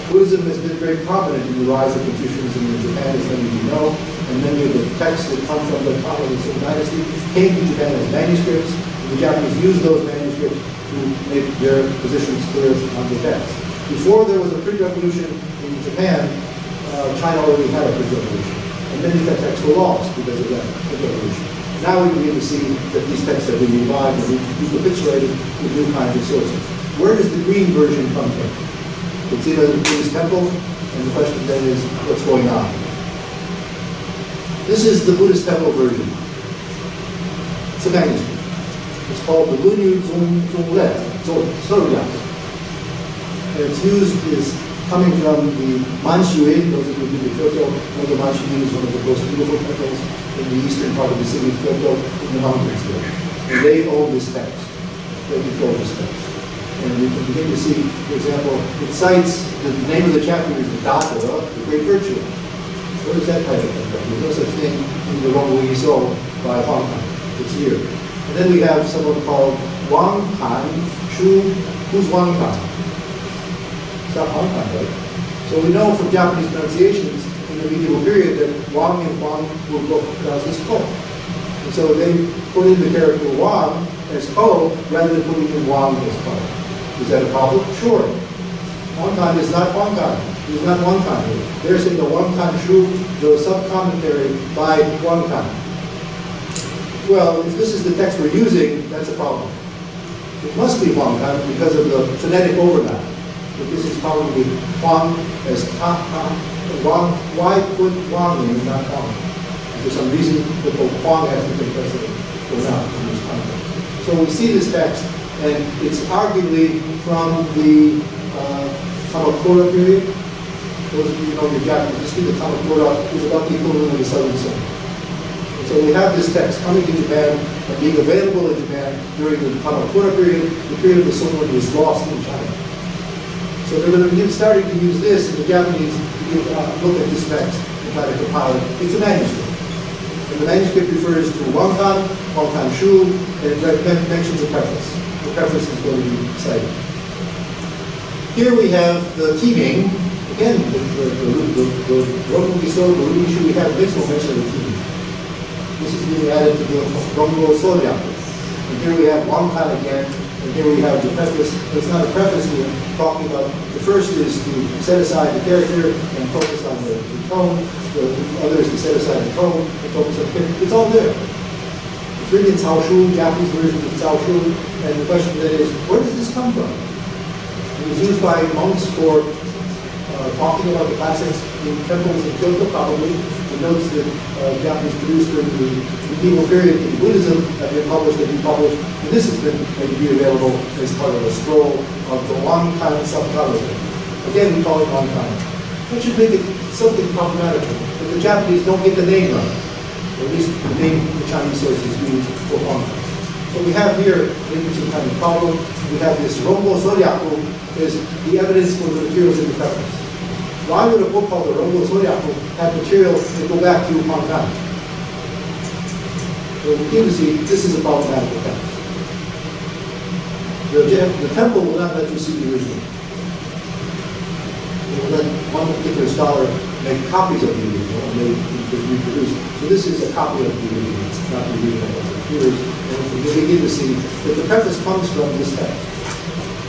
Buddhism has been very prominent in the rise of Confucianism in Japan, as many of you know, and many of the texts that come from the time of the Song Dynasty came to Japan as manuscripts, and the Japanese used those manuscripts to make their positions clear on the text. Before there was a print revolution in Japan, China already had a print revolution, and many of the texts were lost because of that print revolution. Now we begin to see that these texts have been revived and recapitulated with new kinds of sources. Where does the green version come from? It's in a Buddhist temple, and the question then is, what's going on? This is the Buddhist temple version. It's a manuscript. It's called the Lunya Sorya. And its used is coming from the Manchuin. Those of you who have been to Kyoto know the Manchuin is one of the most beautiful temples in the eastern part of the city of Kyoto, in the mountains there. And they own this text. They control this text. And we can begin to see, for example, it cites, the name of the chapter is the Data, the Great Virtue. Where does that title come from? There's no such thing in the Long Yishu by Huang. It's here. And then we have someone called Wang Han Shu. Who's Wang Han? It's not Huang, right? So we know from Japanese pronunciations in the medieval period that Wang and Huang were both pronounced as Ko. And so they put in the character Wang as Ko rather than putting in Wang as Ko. Is that a problem? Sure. Huang Kan is not Huang Kan. He's not Huang Kan. They're saying the Huang Kan Shu, the sub-commentary by Huang Kan. Well, if this is the text we're using, that's a problem. It must be Huang Kan because of the phonetic overlap. But this is probably Huang as Ha, Wang. Why put Huang in and not Huang? For some reason, the Huang has to take precedent or not in this context. So we see this text, and it's arguably from the Kamakura period. Those of you who know your Japanese history, the Kamakura is about the equivalent of the Southern Sun. And so we have this text coming to Japan and being available in Japan during the Kamakura period, the period of the Song was lost in China. So they're going to begin starting to use this, and the Japanese begin to look at this text and try to compile it. It's a manuscript. And the manuscript refers to Huang Kan Shu, and it mentions a preface. The preface is going to be cited. Here we have the Timing. Again, the Rongo Yishu, the Lunya Yishu, we have makes no mention of the Timing. This is being added to the Rongo Sorya. And here we have Huang Kan again, and here we have the preface. It's not a preface here, talking about the first is to set aside the character and focus on the tone. The other is to set aside the tone and focus on the character. It's all there. It's written in Cao Shu, Japanese versions of Cao Shu, and the question then is, where does this come from? It was used by monks for talking about the classics in temples in Kyoto, probably. The notes that Japanese produced during the medieval period in Buddhism have been published and republished, and this has been made to be available as part of a scroll of the Huang Kan subcommentary. Again, we call it Huang Kan. That should make it something problematical, but the Japanese don't get the name right, or at least the name the Chinese sources use for Huang Kan. So we have here an interesting kind of problem. We have this Rongo Soryaku is the evidence for the materials in the preface. Why would a book called the Rongo Soryaku have material that go back to Huang Kan? So we begin to see this is a problematical text. The temple will not let you see the original. They will let one particular scholar make copies of the original and they reproduce it. So this is a copy of the original, not the original as it appears. And we begin to see that the preface comes from this text.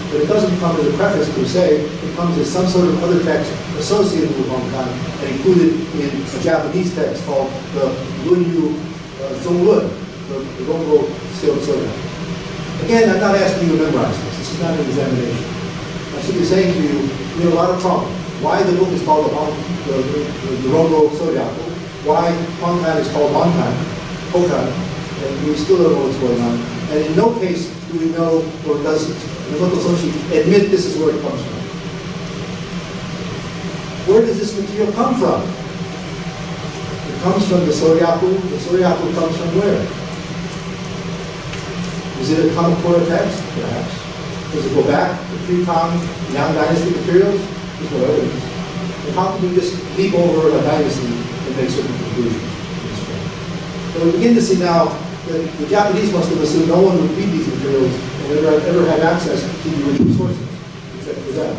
But it doesn't come as a preface per se, it comes as some sort of other text associated with Huang Kan and included in a Japanese text called the Lunya Zonglun, the Rongo Sorya. Again, I'm not asking you to memorize this. This is not an examination. I'm simply saying to you, we have a lot of problems. Why the book is called the Rongo Soryaku, why Huang Kan is called Huang Kan, Hokan, and we still don't know what's going on. And in no case do we know, or does Noto Soshi admit this is where it comes from. Where does this material come from? It comes from the Soryaku. The Soryaku comes from where? Is it a Kamakura text? Perhaps. Does it go back to pre-Tang, Yang Dynasty materials? There's no evidence. But how can we just leap over a dynasty and make certain conclusions? So we begin to see now that the Japanese must have assumed no one would read these materials and ever have access to the original sources, except for them.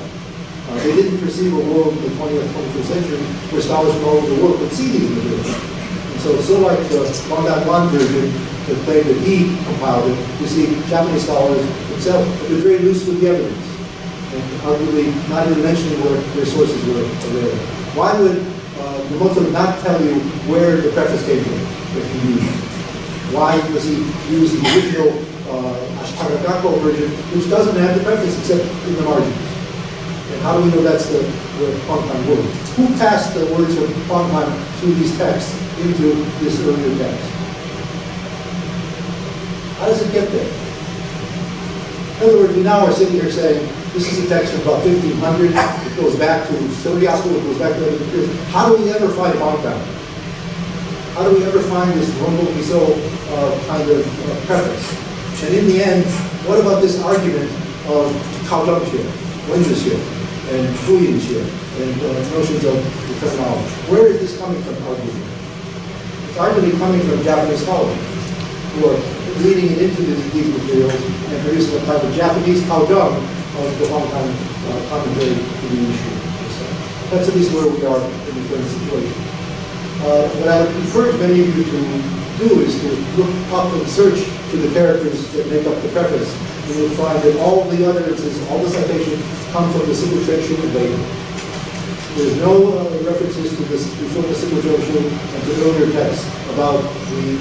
They didn't perceive a world in the 20th, 21st century where scholars from all over the world could see these materials. And so like the Huang version that claimed that he compiled it, you see Japanese scholars themselves have been very loose with the evidence, and arguably not even mentioning where their sources were available. Why would Yamamoto not tell you where the preface came from that he used? Why does he use the original Ashitaka Gakko version, which doesn't have the preface except in the margins? And how do we know that's the Huang word? Who passed the words of Huang through these texts into this earlier text? How does it get there? In other words, we now are sitting here saying, this is a text from about 1500, it goes back to Suryaku, it goes back to other periods. How do we ever find Huang? How do we ever find this Rumble Miso kind of preface? And in the end, what about this argument of Kaozhangxue, Wenzhixue, and Fuyinxue, and notions of the terminology? Where is this coming from, arguably? It's arguably coming from Japanese scholars who are reading it into these materials and producing a type of Japanese Kaozhang of the Huang commentary to the issue. So that's at least where we are in the current situation. What I would encourage many of you to do is to look up and search for the characters that make up the preface. You will find that all the utterances, all the citations come from the single Shenshu debate. There's no references to this before the single Shenshu and to earlier texts about the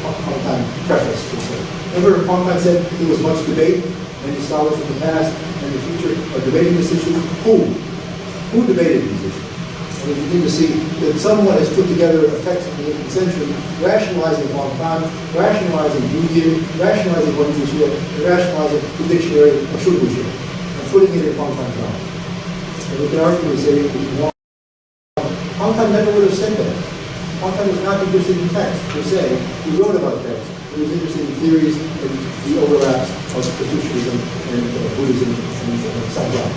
Huang preface, per se. Remember, Huang said there was much debate. Many scholars from the past and the future are debating this issue. Who debated these issues? And we begin to see that someone has put together a text in the 18th century rationalizing Huang, rationalizing Yuyin, rationalizing Wenzhixue, and rationalizing the dictionary of Shubuxue, and putting it in Huang time. And we can arguably say if you want, Huang never would have said that. Huang was not interested in text per se. He wrote about text. He was interested in theories and the overlaps of Confucianism and Buddhism and Sanjian,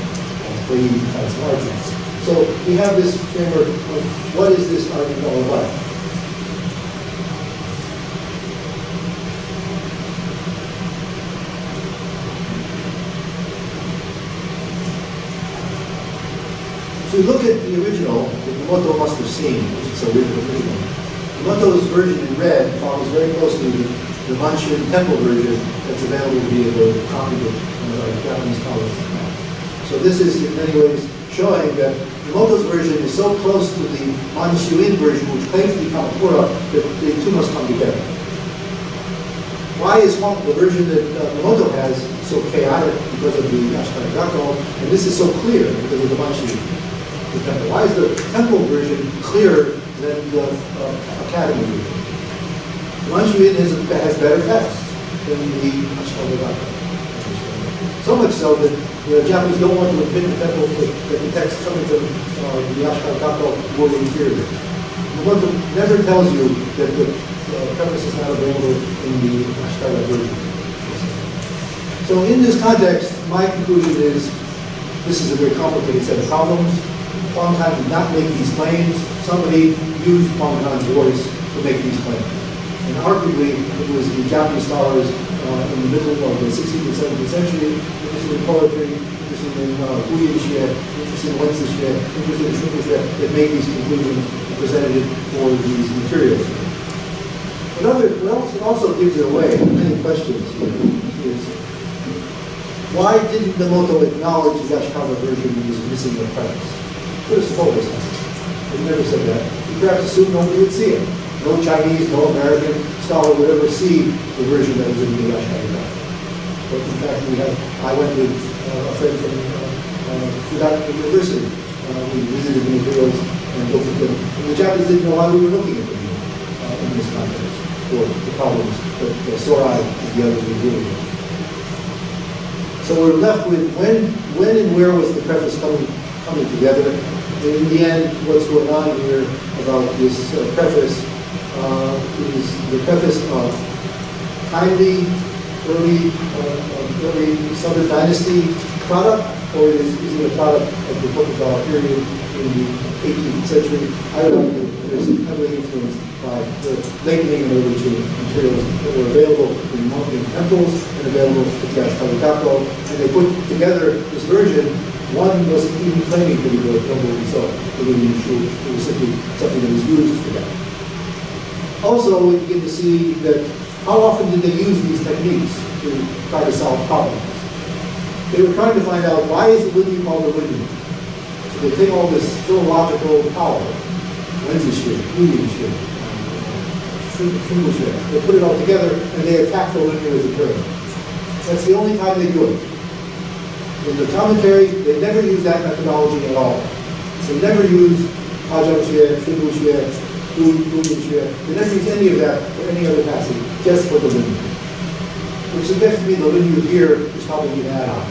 playing as margins. So we have this framework of what is this argument all about? If we look at the original that Yamamoto must have seen, which is so original, Yamamoto's version in red follows very closely the Manchurian temple version that's available via the copy that Japanese scholars have. So this is in many ways showing that Yamamoto's version is so close to the Manchurian version, which claims to be Kamakura, that they two must come together. Why is the version that Yamamoto has so chaotic because of the Ashitaka Gakko, and this is so clear because of the Manchurian temple? Why is the temple version clearer than the academy version? Manchurian has better text than the Ashitaka Gakko. So much so that the Japanese don't want to admit the temple that the text coming from the Ashitaka Gakko were inferior. Yamamoto never tells you that the preface is not available in the Ashitaka version. So in this context, my conclusion is this is a very complicated set of problems. Huang did not make these claims. Somebody used Huang voice to make these claims. And arguably, it was the Japanese scholars in the middle of the 16th and 17th century, interested in poetry, interested in Fuyinxue, interested in Wenzhixue, interested in Shubuxue, that made these conclusions and presented it for these materials. What also gives it away, many questions here, is why didn't Yamamoto acknowledge the Ashitaka version was missing the preface? Could have told us that. He never said that. He perhaps assumed nobody would see it. No Chinese, no American scholar would ever see the version that was in the Ashitaka. But in fact, I went with a friend from Fudan University. We visited the materials and looked at them. And the Japanese didn't know why we were looking at them in this context, for the problems that Sorai and the others were dealing with. So we're left with when and where was the preface coming together. And in the end, what's going on here about this preface is the preface of kindly early Southern Dynasty product or is it a product of the Tokugawa period in the 18th century? I would argue that it's heavily influenced by the late Ming and early Qing materials that were available in temples and available at Yasukako, and they put together this version. One wasn't even claiming to be the Yongo Riso, the yishu. It was simply something that was used for that. Also, we begin to see that how often did they use these techniques to try to solve problems? They were trying to find out why is the Lunya called the Lunya. So they take all this philological power, Wenzishu, Lunya, they put it all together and they attack the Lunya as a term. That's the only time they do it. In the commentary, they never use that methodology at all. They never use Hajang-xue, Shunbu-xue, Du-Yin-xue. They never use any of that for any other passage, just for the Lunya. Which suggests to me the Lunya here is probably an add-on.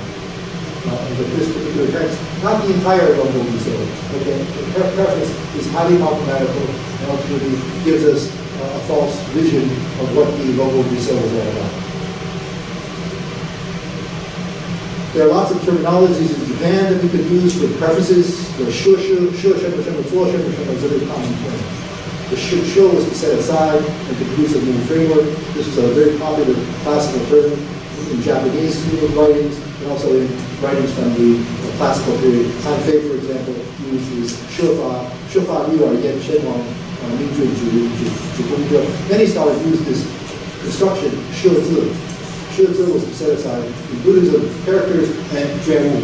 This particular text, not the entire Yongo Riso. Okay? The preface is highly problematical and ultimately gives us a false vision of what the Yongo Riso is all about. There are lots of terminologies in Japan that we could use for prefaces. The shushu, is a very common term. The shushu is to set aside and to produce a new framework. This is a very popular classical term in Japanese writings and also in writings from the classical period. Hanfei, for example, uses shufa. Shufa yu are yen shenwang, minjun ju. Many scholars use this construction, shuzi. Shuzi was to set aside in Buddhism characters and juanwu.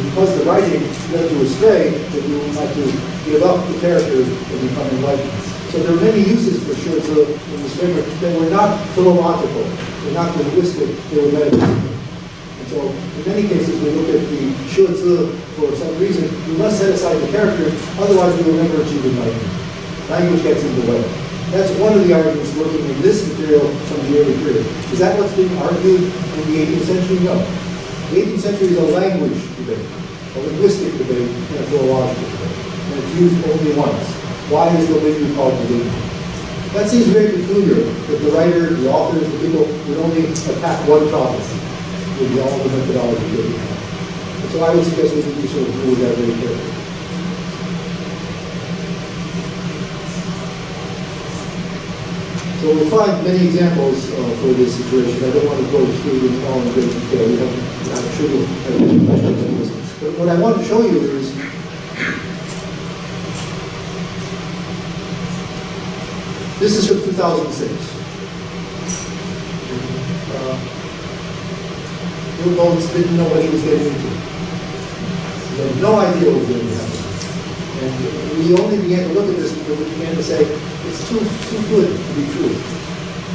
Because the writing led to astray, that you would like to give up the characters and become enlightened. So there are many uses for shuzi in this framework that were not philological, they're not linguistic, they were metaphysical. And so in many cases we look at the shuzi for some reason, we must set aside the characters, otherwise we will never achieve enlightenment. Language gets in the way. That's one of the arguments working in this material from the early period. Is that what's being argued in the 18th century? No. The 18th century is a language debate, a linguistic debate, and a philological debate. And it's used only once. Why is the Lunya called the Lunya? That seems very peculiar that the writer, the authors, the people would only attack one problem with all the methodology that we have. And so I would suggest we need to sort of deal with that very carefully. So we'll find many examples for this situation. I don't want to go through them all in great detail. I'm sure you'll have many questions on this. But what I want to show you is this is from 2006. Bill Bones didn't know what he was getting into. He had no idea what was going to happen. And we only began to look at this because we began to say, it's too good to be true.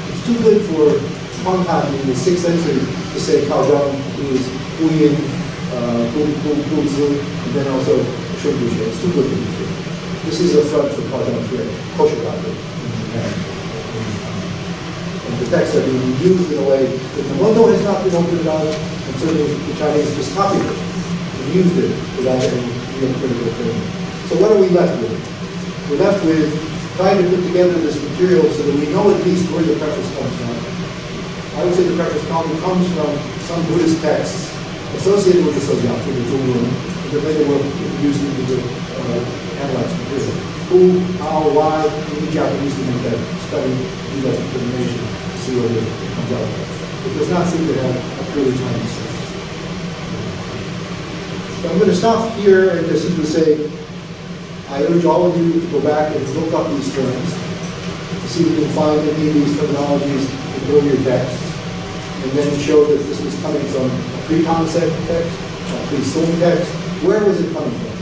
It's too good for Huang in the 6th century to say Cao Zhang, who is Hu Yin, Hu Zi, and then also Shun Bu Xue. It's too good to be true. This is a front for Cao Zhang's Koshogaku in Japan. And the texts are being used in a way that the window has not been opened on, and certainly the Chinese just copied it and used it without any real critical framework. So what are we left with? We're left with trying to put together this material so that we know at least where the preface comes from. I would say the preface probably comes from some Buddhist texts associated with the Sogyaku, the Zhongwen, that later were used into the analyzed material. Who, how, why, we need Japanese to make that study, do that determination, to see whether it comes out. It does not seem to have a purely Chinese sense. So I'm going to stop here and just simply say, I urge all of you to go back and look up these terms, to see if you can find any of these terminologies in earlier texts, and then show that this was coming from a pre-concept text, a pre-Song text. Where was it coming from?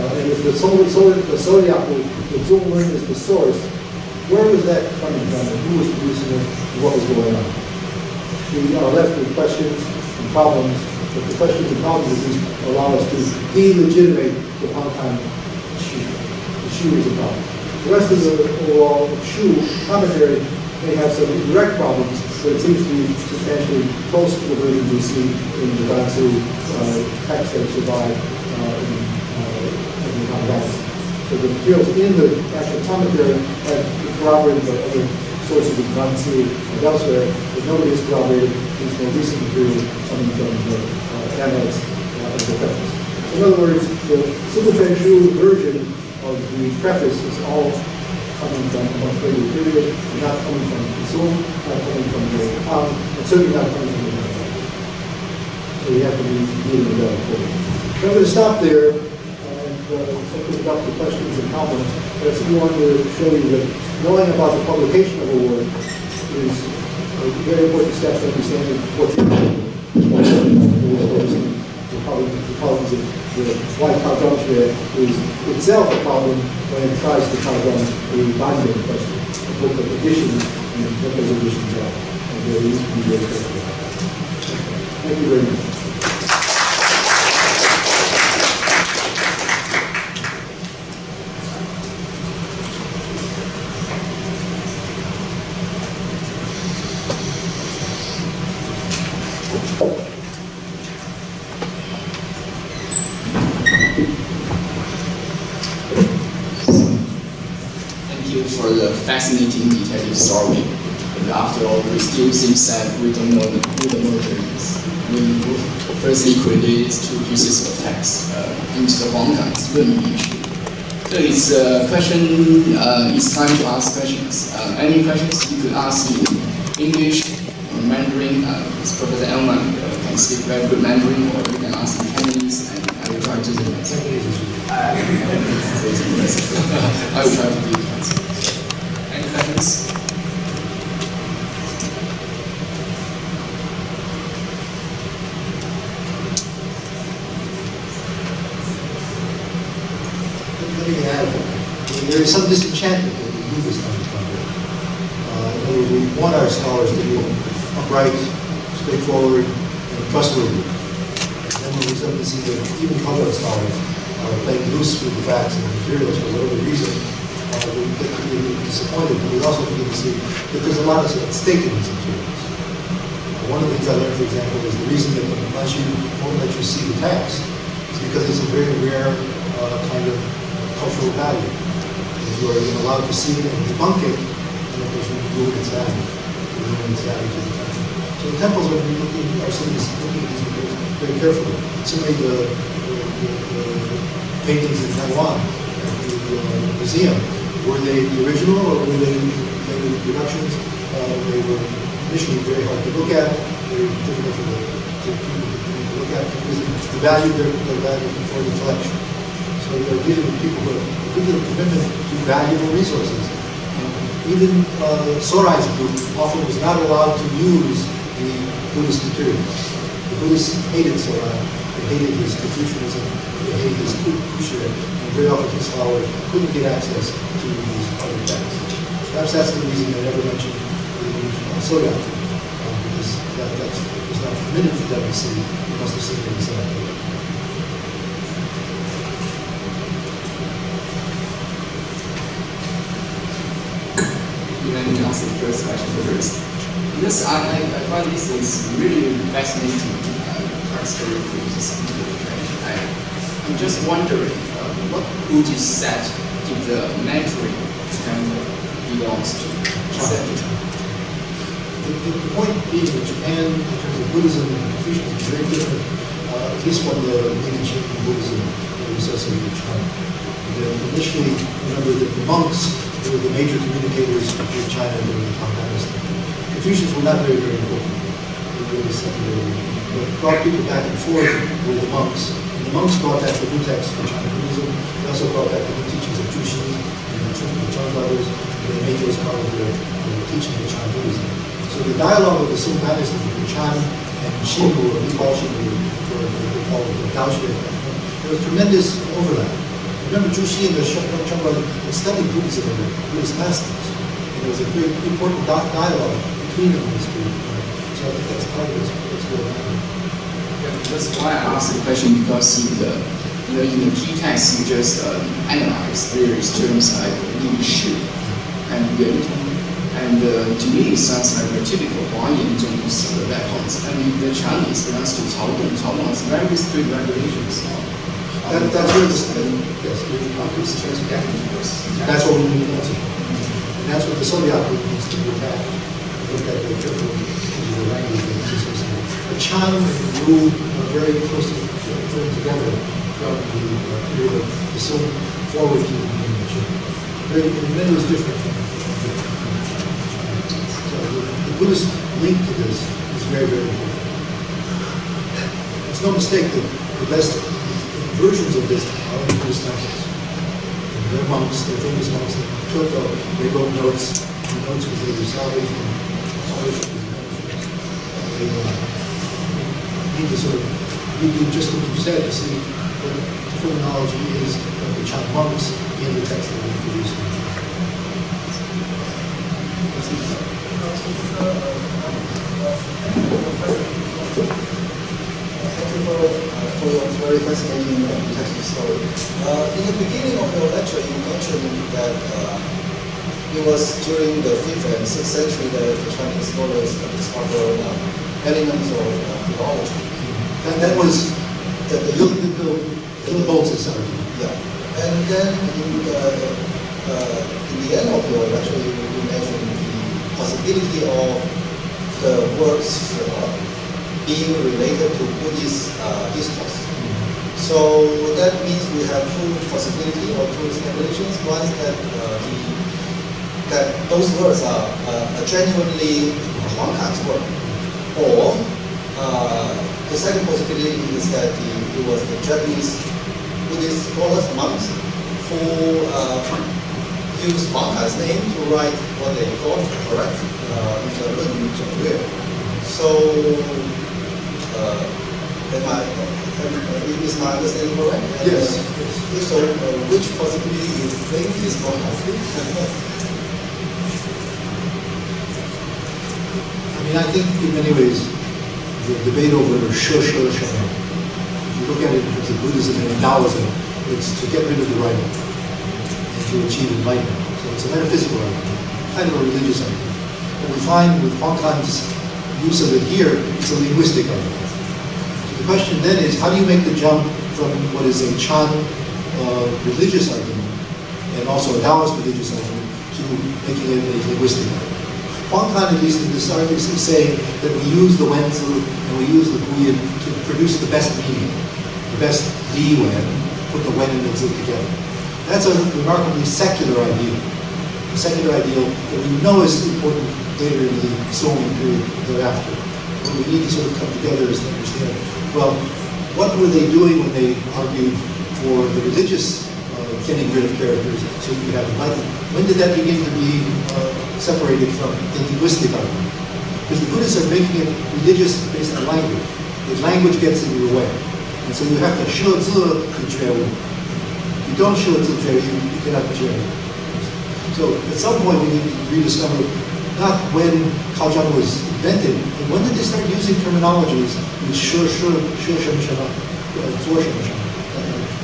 And if the Sogyaku, the Zhongwen is the source, where was that coming from, and who was producing it, and what was going on? We are left with questions and problems, but the questions and problems at least allow us to delegitimate the Huang Shu is a problem. The rest of the overall Shu commentary may have some indirect problems, but it seems to be substantially close to the versions we see in the Danzu text that survive in the Kangas. So the materials in the actual commentary have been corroborated by other sources of Danzu and elsewhere, but nobody has corroborated these more recent materials coming from the analysts the preface. In other words, the 十部全书 version of the preface is all coming from a much later period, and not coming from Huang, not coming from Huang, and certainly not coming from the Lunya. So we have to be dealing with that accordingly. So I'm going to stop there and open it up to questions and comments. But I simply wanted to show you that knowing about the publication of a work is a very important step to understanding what's in it. The problems of the why Kaozhangxue is itself a problem when it tries to Kaozhang a binding question, a book of additions and what those additions are. And there needs to be very careful about that. Thank you very much. For the fascinating detailed story. And after all, we still seem that we don't know who the murderer is. We firstly created two pieces of text into the Huang论语义疏. So it's a question, it's time to ask questions. Any questions you could ask in English or Mandarin. Professor Elman can speak very good Mandarin, or you can ask in Chinese, and I will try to do that. I will try to do that. Any questions? Let me add, there is some disenchantment that we do this kind of project. In other words, we want our scholars to be upright, straightforward, and trustworthy. And then when we suddenly see that even public scholars are playing loose with the facts and the materials for whatever reason, we get to be disappointed, but we also begin to see that there's a lot at stake in these materials. One of the things I learned, for example, is the reason that Manchu won't let you see the text is because it's a very rare kind of cultural value. If you are allowed to see it and debunk it, then of course you ruin its value. You ruin its value to the country. So the temples are looking at these materials very carefully. Similarly, the paintings in Taiwan at the museum, were they the original or were they later reproductions? They were initially very hard to look at, very difficult to look at because the value for the collection. So they're dealing with people who have a good deal of commitment to valuable resources. Even Sorai's group often was not allowed to use the Buddhist materials. The Buddhists hated Sorai, they hated his Confucianism, they hated his Kushe, and very often his followers couldn't get access to these other texts. Perhaps that's the reason they never mentioned the Soya, because that text was not permitted for them to see. They must have seen it inside. You can answer the first question first. Because I find this is really fascinating story of something tradition. I'm just wondering what Buddhist sect did the Mandarin temple belongs to? The point being that Japan, in terms of Buddhism and Confucianism, is very different, at least from the ancient Buddhism that was associated with China. Initially, remember that the monks were the major communicators with China during the Tang Dynasty. Confucians were not very, very important. They were really secondary. What brought people back and forth were the monks. And the monks brought back the new text for China Buddhism. They also brought back the new teachings of Juxi and the Chang brothers. And they made those part of their teaching of China Buddhism. So the dialogue of the Song Dynasty between Chan and Xingu, or Li Xingu, or they call it the Daoxue, there was tremendous overlap. Remember, Juxi and the Chang brothers had studied Buddhism and Buddhist masters. And there was a very important dialogue between them in this period. So I think that's part of what's going on. Yeah, that's why I asked the question, because in the key text you just analyze various terms like yishu and yishu. And to me, it sounds like a typical Huang response. I mean, the Chinese belongs to Caodong. Caodong has very strict regulations. That's where this, yes, that's what we need to see. And that's what the Soviet group needs to look at very carefully in the language and association. The Chan ruled very closely joined together from the period of the Song forward to the Qing. In many ways different from so the Buddhist link to this is very, very important. It's no mistake that the best versions of this are in Buddhist temples. Their monks, their famous monks in Kyoto, they wrote notes, and notes with their recital and polished with manuscripts. They need to sort of redo just what you said to see what the terminology is of the Chan monks in the text that we produced. Thank you for your very fascinating detective story. In the beginning of your lecture, you mentioned that it was during the 5th and 6th century that the Chinese scholars discovered elements of theology. And that was the Boltz's argument. Yeah. And then in the end of your lecture, you mentioned the possibility of the works being related to Buddhist discourse. So that means we have two possibilities or two speculations. One is that those works are genuinely Huang Kan's work, or the second possibility is that it was the Japanese Buddhist scholars, monks, who used Huang Kan's name to write what they thought correct in the论语义疏. So, is my understanding correct? Yes. If so, which possibility you think is more likely? I mean, I think in many ways, the debate over shi. If you look at it in terms of Buddhism and Taoism, it's to get rid of the right and to achieve enlightenment. So it's a metaphysical argument, kind of a religious argument. What we find with Huang Kan's use of it here, it's a linguistic argument. So the question then is, how do you make the jump from what is a Chan religious argument and also a Taoist religious argument to making it a linguistic argument? Huang Kan, at least in this argument, is saying that we use the Wenzi and we use the Guyan to produce the best meaning, the best Di Wen, put the Wen and the Zi together. That's a remarkably secular ideal. A secular ideal that we know is important later in the Song period thereafter. What we need to sort of come together is to understand, well, what were they doing when they argued for the religious getting rid of characters so you could have enlightenment? When did that begin to be separated from the linguistic argument? Because the Buddhists are making it religious based on language. The language gets in your way. And so you have to shi zi to jue wu. If you don't shi zi jue wu, you cannot jue wu. So at some point we need to rediscover not when Kaojiang was invented, but when did they start using terminologies with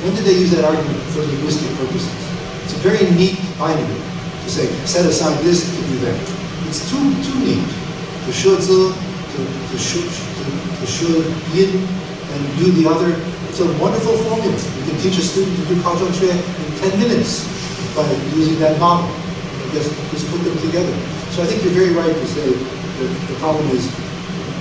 when did they use that argument for linguistic purposes? It's a very neat binary to say, set aside this to do that. It's too neat. To shi zi, to shi yin, and do the other. It's a wonderful formula. You can teach a student to do Kaojiang Xue in 10 minutes by using that model. Just put them together. So I think you're very right to say that the problem is,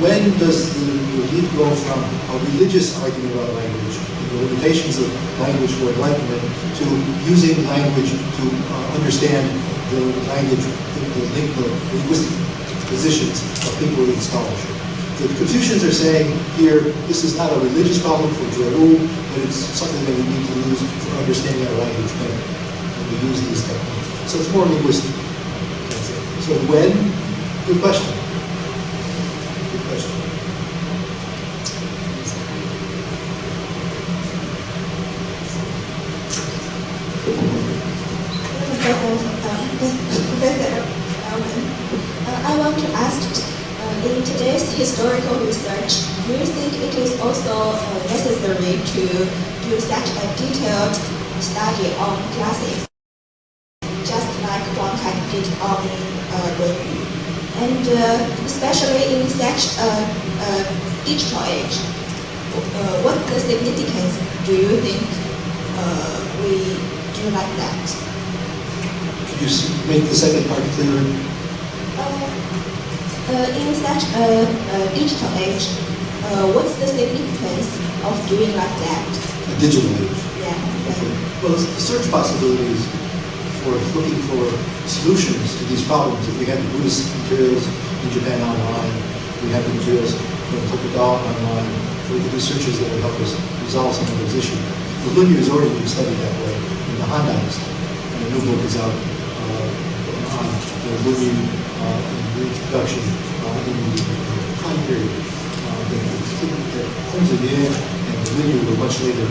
when does the leap go from a religious argument about language, the limitations of language for enlightenment, to using language to understand the language, the linguistic positions of people in scholarship. The Confucians are saying here, this is not a religious problem for Zhueru, but it's something that we need to use for understanding our language better. And we use these techniques. So it's more linguistic. That's it. So when? Good question. Good question. Professor Elman, I want to ask, in today's historical research, do you think it is also necessary to do such a detailed study on classics, just like Huang Kan did on论语? And especially in such a digital age, what the significance do you think we do like that? Could you make the second part clearer? In such a digital age, what's the significance of doing like that? A digital age. Yeah. Okay. Well, the search possibilities for looking for solutions to these problems. If we had the Buddhist materials in Japan online, we have the materials from Tokugawa online, we could do searches that would help us resolve some of those issues. The Lunya is already being studied that way in the Han Dynasty. And a new book is out on the Lunya in introduction in the Han period. Huang and the Lunya were much later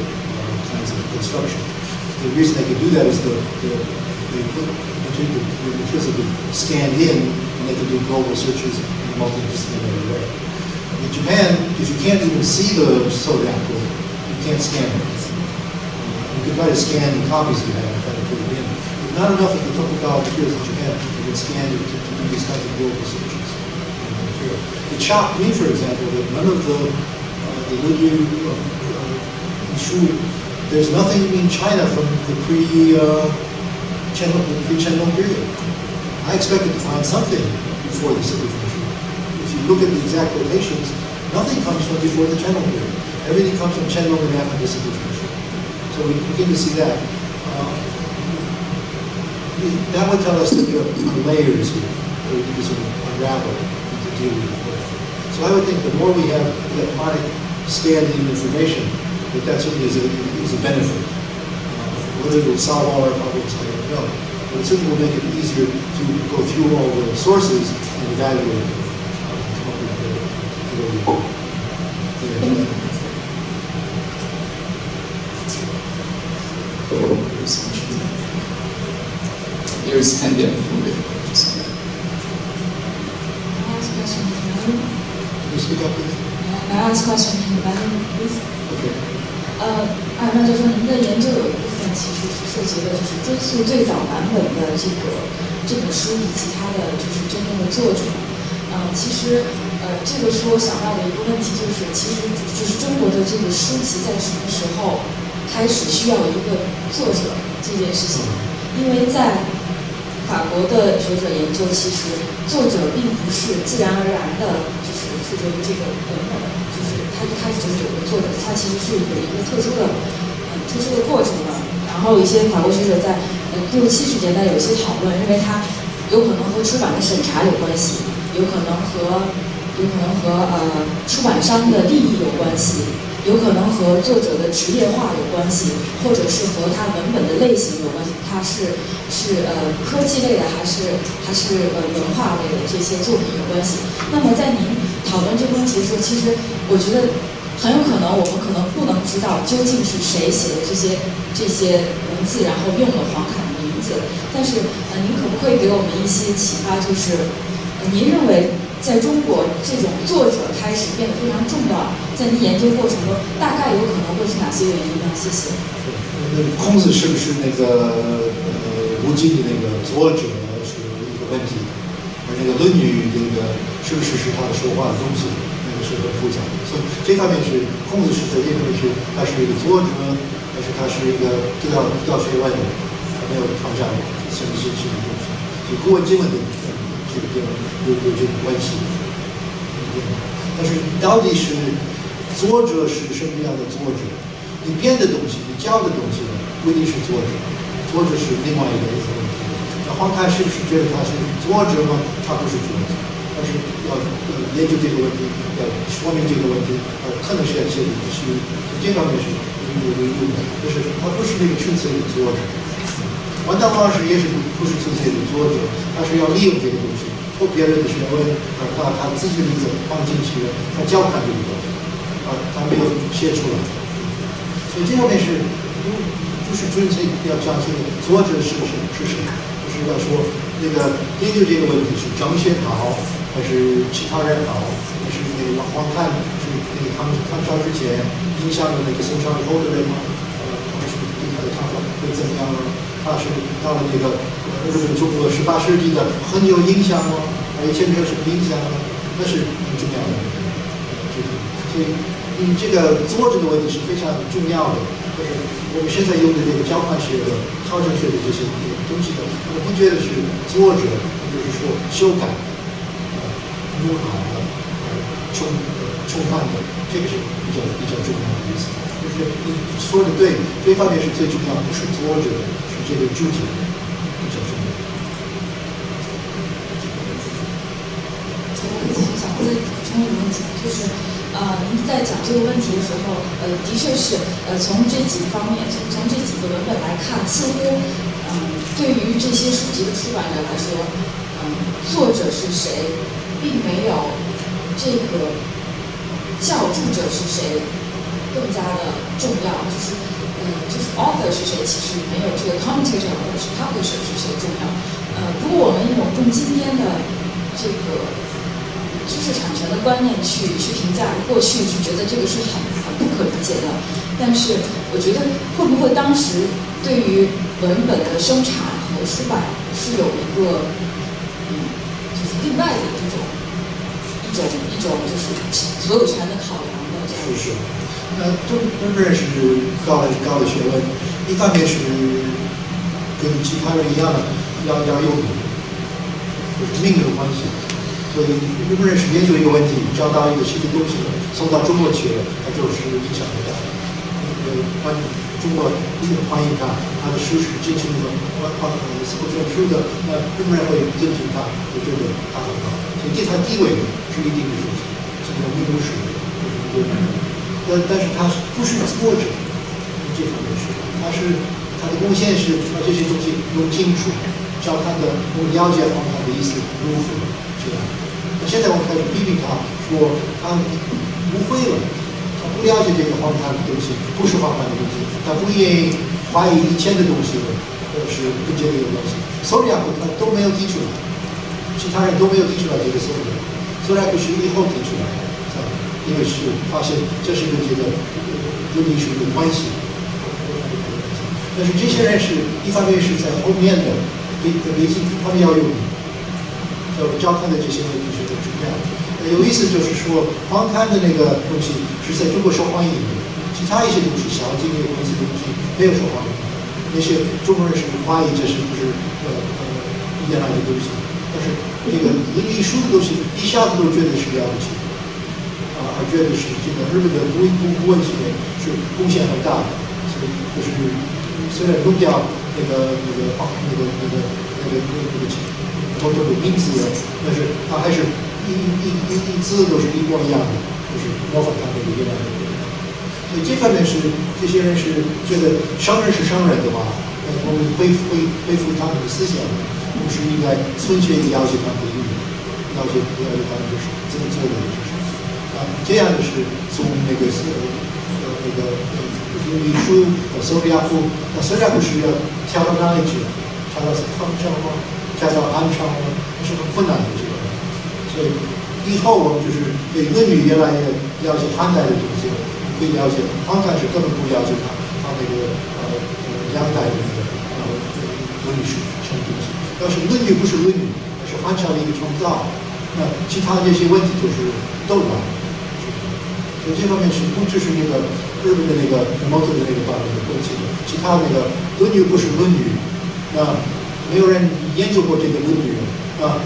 kinds of construction. The reason they could do that is they put the materials that could scan in, and they could do global searches in a multidisciplinary way. In Japan, if you can't even see the Sodaku, you can't scan it. You can try to scan the copies you have and try to put it in. But not enough of the Tokugawa materials in Japan you can scan it to do these kinds of global searches. It shocked me, for example, that none of the Lunya yishu, there's nothing in China from the pre-Qianlong period. I expected to find something before the civilization. If you look at the exact locations, nothing comes from before the Qianlong period. Everything comes from Qianlong and after the civilization. So we begin to see that. That would tell us that there are layers here that we need to sort of unravel and to deal with. So I would think the more we have electronic scanning information, that certainly is a benefit. Whether it will solve all our problems, I don't know. But it certainly will make it easier to go through all the sources and evaluate them. Here's Candy. Can you speak up, please? May I ask a question in Mandarin, please? Okay. 艾尔曼教授，您的研究有一部分其实是涉及的，就是追溯最早版本的这本书以及它的就是真正的作者。其实这个书我想到的一个问题就是，其实就是中国的这个书籍在什么时候开始需要一个作者这件事情？因为在法国的学者研究，其实作者并不是自然而然的，就是负责于这个文本，就是他一开始就是有个作者，他其实是有一个特殊的过程的。然后一些法国学者在60、70年代有一些讨论，认为它有可能和出版的审查有关系，有可能和出版商的利益有关系，有可能和作者的职业化有关系，或者是和他文本的类型有关系，它是科技类的还是文化类的这些作品有关系。那么在您讨论这个问题的时候，其实我觉得很有可能我们可能不能知道究竟是谁写的这些文字，然后用了黄侃的名字。但是您可不可以给我们一些启发？就是您认为在中国这种作者开始变得非常重要，在您研究过程中大概有可能会是哪些原因呢？谢谢。孔子是不是那个吴经的那个作者是一个问题，而那个《论语》这个是不是他的说话的东西，那个是很复杂的。所以这方面是孔子是在这方面是他是一个作者，还是他是一个知道学问的，他没有创造什么东西。就古文经文的这个有这个关系。但是到底是作者是什么样的作者？你编的东西，你教的东西不一定是作者，作者是另外一个问题。那黄侃是不是觉得他是作者吗？他不是作者，但是要研究这个问题，要说明这个问题，可能是要写书，这方面是有用的。就是他不是那个纯粹的作者。王道老师也是不是纯粹的作者，他是要利用这个东西，偷别人的学问，把他自己的名字放进去，他教看这个东西，他没有写出来。所以这方面是不是纯粹要讲这个作者是谁，就是要说那个研究这个问题是张学好，还是其他人好，还是那个黄侃是那个唐朝之前影响了那个宋朝以后的人吗？还是对他的看法会怎么样呢？他是到了那个日本中国18世纪的很有影响吗？以前没有什么影响吗？那是很重要的。所以这个作者的问题是非常重要的，就是我们现在用的这个交换学的、考证学的这些东西的，我不觉得是作者，就是说修改、模仿的、冲犯的这这个是比较重要的意思。就是你说的对，这方面是最重要，不是作者，是这个注解比较重要。我想再补充一个问题，就是您在讲这个问题的时候，的确是从这几方面，从这几个文本来看，似乎对于这些书籍的出版人来说，作者是谁，并没有这个教著者是谁更加的重要，就是author 是谁，其实没有这个 commentator 或者是 publisher 是谁重要。如果我们用更今天的这个知识产权的观念去评价，过去是觉得这个是很不可理解的，但是我觉得会不会当时对于文本的生产和出版是有一个就是另外的一种就是所有权的考量的这样。是。中文是高的学问，一方面是跟其他人一样的要有名，就是命有关系。所以中国人是研究一个问题，找到一个新的东西送到中国去了，它就是影响很大。中国欢迎他，他的书是进行了四部全书的，那中国人会尊敬他，我觉得他很好。所以对他地位是一定的事情，是有名无实的。但是他不是作者，这方面是，他的贡献是把这些东西弄清楚，找他的了解他的意思如何这样。现在我们开始批评他，说他误会了，他不了解这个荒唐的东西，不是荒唐的东西，他不愿意怀疑以前的东西是跟这个有关系。所以他都没有提出来，其他人都没有提出来这个所以不是以后提出来的，因为是发现这是跟这个伦理学有关系。但是这些人是一方面是在后面的累积，他们要有教他的这些问题是很重要的。有意思就是说，荒刊的那个东西是在中国受欢迎的，其他一些东西，小经有关系的东西没有受欢迎。那些中国人是怀疑这是不是原来的东西，但是这个伦理书的东西一下子都觉得是了不起，而觉得是这个日本的读文学是贡献很大的，所以就是虽然弄掉那个某种的名字，但是它还是一字都是一模一样的，就是模仿它那个原来的。所以这方面是这些人是觉得商人是商人的话，我们恢复他们的思想，同时应该纯粹了解他们的意义，了解他们就是怎么做的这样的是从那个论书索里亚夫，那索里亚夫是要跳到哪里去？跳到唐朝吗？跳到汉朝吗？那是很困难的这个。所以以后我们就是对《论语》越来越了解汉代的东西，可以了解汉代是根本不了解他那个两代的那个论语是什么东西。要是《论语》不是《论语》，而是汉朝的一个创造，那其他这些问题就是都乱。所以这方面是不只是那个日本的那个毛泽东的那个把那个东西，其他那个《论语》不是《论语》，那没有人研究过这个《论语》。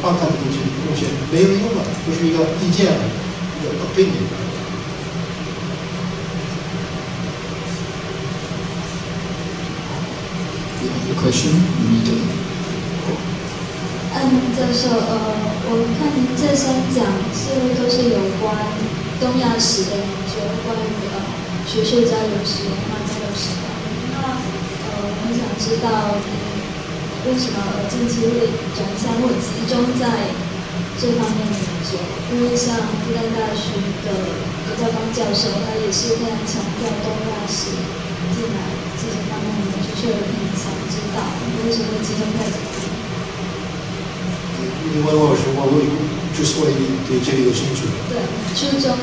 荒唐的东西没有用了，就是一个意见，一个opinion。The question immediately. 教授，我看您这三讲似乎都是有关东亚史的研究，关于学术交流史、文化交流史的。那我很想知道为什么近期会转向或集中在这方面的研究？因为像复旦大学的葛兆邦教授，他也是非常强调东亚史进来这些方面的研究，所以我很想知道为什么会集中在这里。你问我说我之所以对这个有兴趣，对，初中。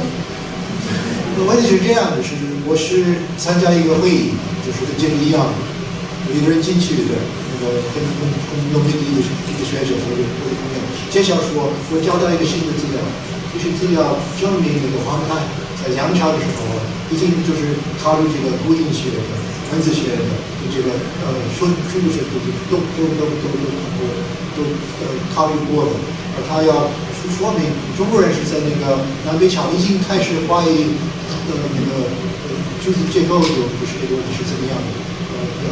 问题是这样的，是我是参加一个会议，就是跟这个一样，有一个人进去的。很有名的一个学者或者朋友，介绍说，我找到一个新的资料，这些资料证明那个荒诞在梁朝的时候，已经就是考虑这个古今学的、文字学的、这个书学都考虑过的，而他要就说明中国人是在那个南北朝已经开始怀疑那个句子结构不是这个问题是怎么样的，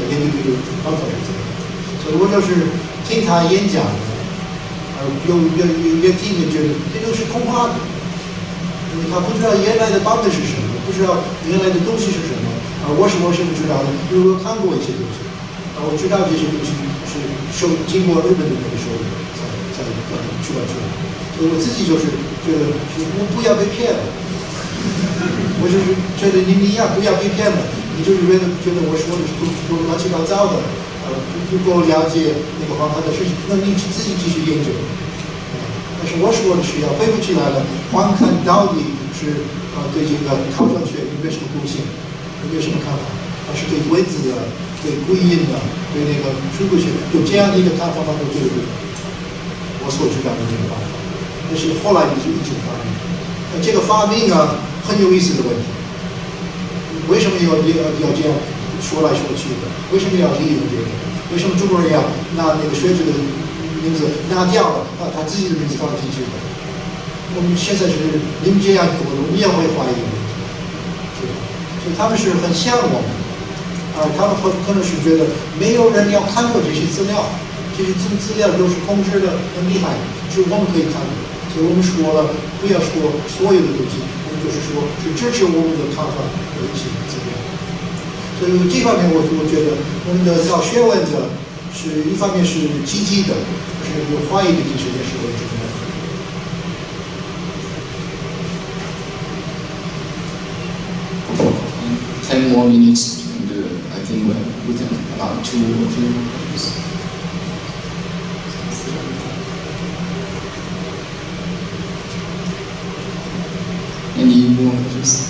研究这个方法是怎么样的。所以我就是听他演讲，越听越觉得这都是空话的，因为他不知道原来的版本是什么，不知道原来的东西是什么，我是不知道的，因为我看过一些东西，我知道这些东西是经过日本的那个手里才出版出来，所以我自己就是觉得我不要被骗了，我就是觉得你不要被骗了，你就是觉得我说的是都乱七八糟的，不够了解那个皇汉的事情，那你自己继续研究。但是我说的是要恢复起来了，皇汉到底是对这个考证学有没有什么贡献，有没有什么看法？它是对文字的、对归因的、对那个水果学有这样的一个看法吗？我觉得我所知道的这个办法，但是后来你就一直发明，这个发明很有意思的问题，为什么要这样说来说去的？为什么要利用这个？为什么中国人要拿那个学者的名字拿掉了，把他自己的名字放进去的？我们现在是你们这样做的，我们也会怀疑的，是吧？所以他们是很向往的，他们可能是觉得没有人要看过这些资料，这些资料都是控制的很厉害，是我们可以看的。所以我们说了，不要说所有的东西，我们就是说是支持我们的看法的一些资料。所以这方面我觉得我们的搞学问的是一方面是积极的，是有怀疑的精神也是很重要的。10 more minutes, and I think we can about 2 or 3 minutes. Any more questions?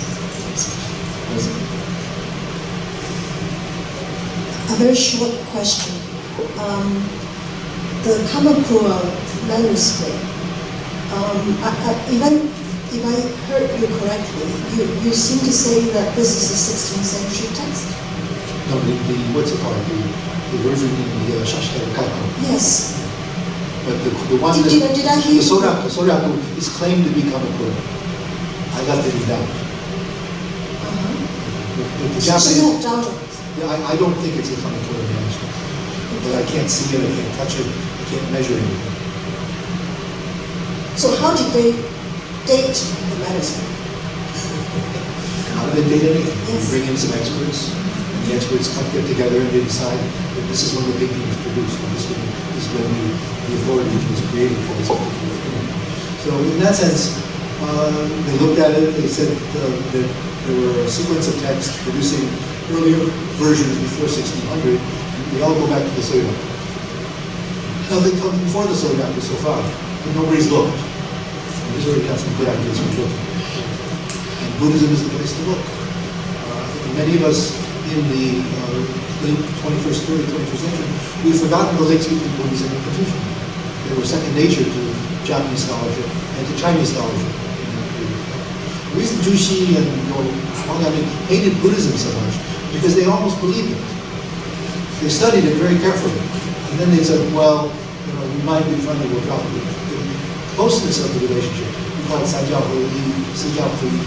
A very short question. The Kamakura manuscript, even if I heard you correctly, you seem to say that this is a 16th century text? No, what's it called? The version in the Shashikara Kako. Yes. But the one did I hear the Soraku is claimed to be Kamakura. I left it in doubt. The Japanese, yeah, I don't think it's a Kamakura manuscript. But I can't see it, I can't touch it, I can't measure it. So how did they date the manuscript? How do they date anything? Yes. You bring in some experts, and the experts get together and they decide that this is when the painting was produced, and this is when the authority was created for this particular thing. So in that sense, they looked at it, they said that there were a sequence of texts producing earlier versions before 1600, and they all go back to the Soyaku. Now they come before the Soyaku so far, but nobody's looked. He's already got some good ideas from looking. And Buddhism is the place to look. Many of us in the late 21st, early 21st century, we've forgotten the links between Buddhism and Confucianism. They were second nature to Japanese scholarship and to Chinese scholarship. The reason Jushi and Huang hated Buddhism so much because they almost believed it. They studied it very carefully, and then they said, well, we might be friendly with God. The closeness of the relationship, we call it Saijiahui, Sijiahui.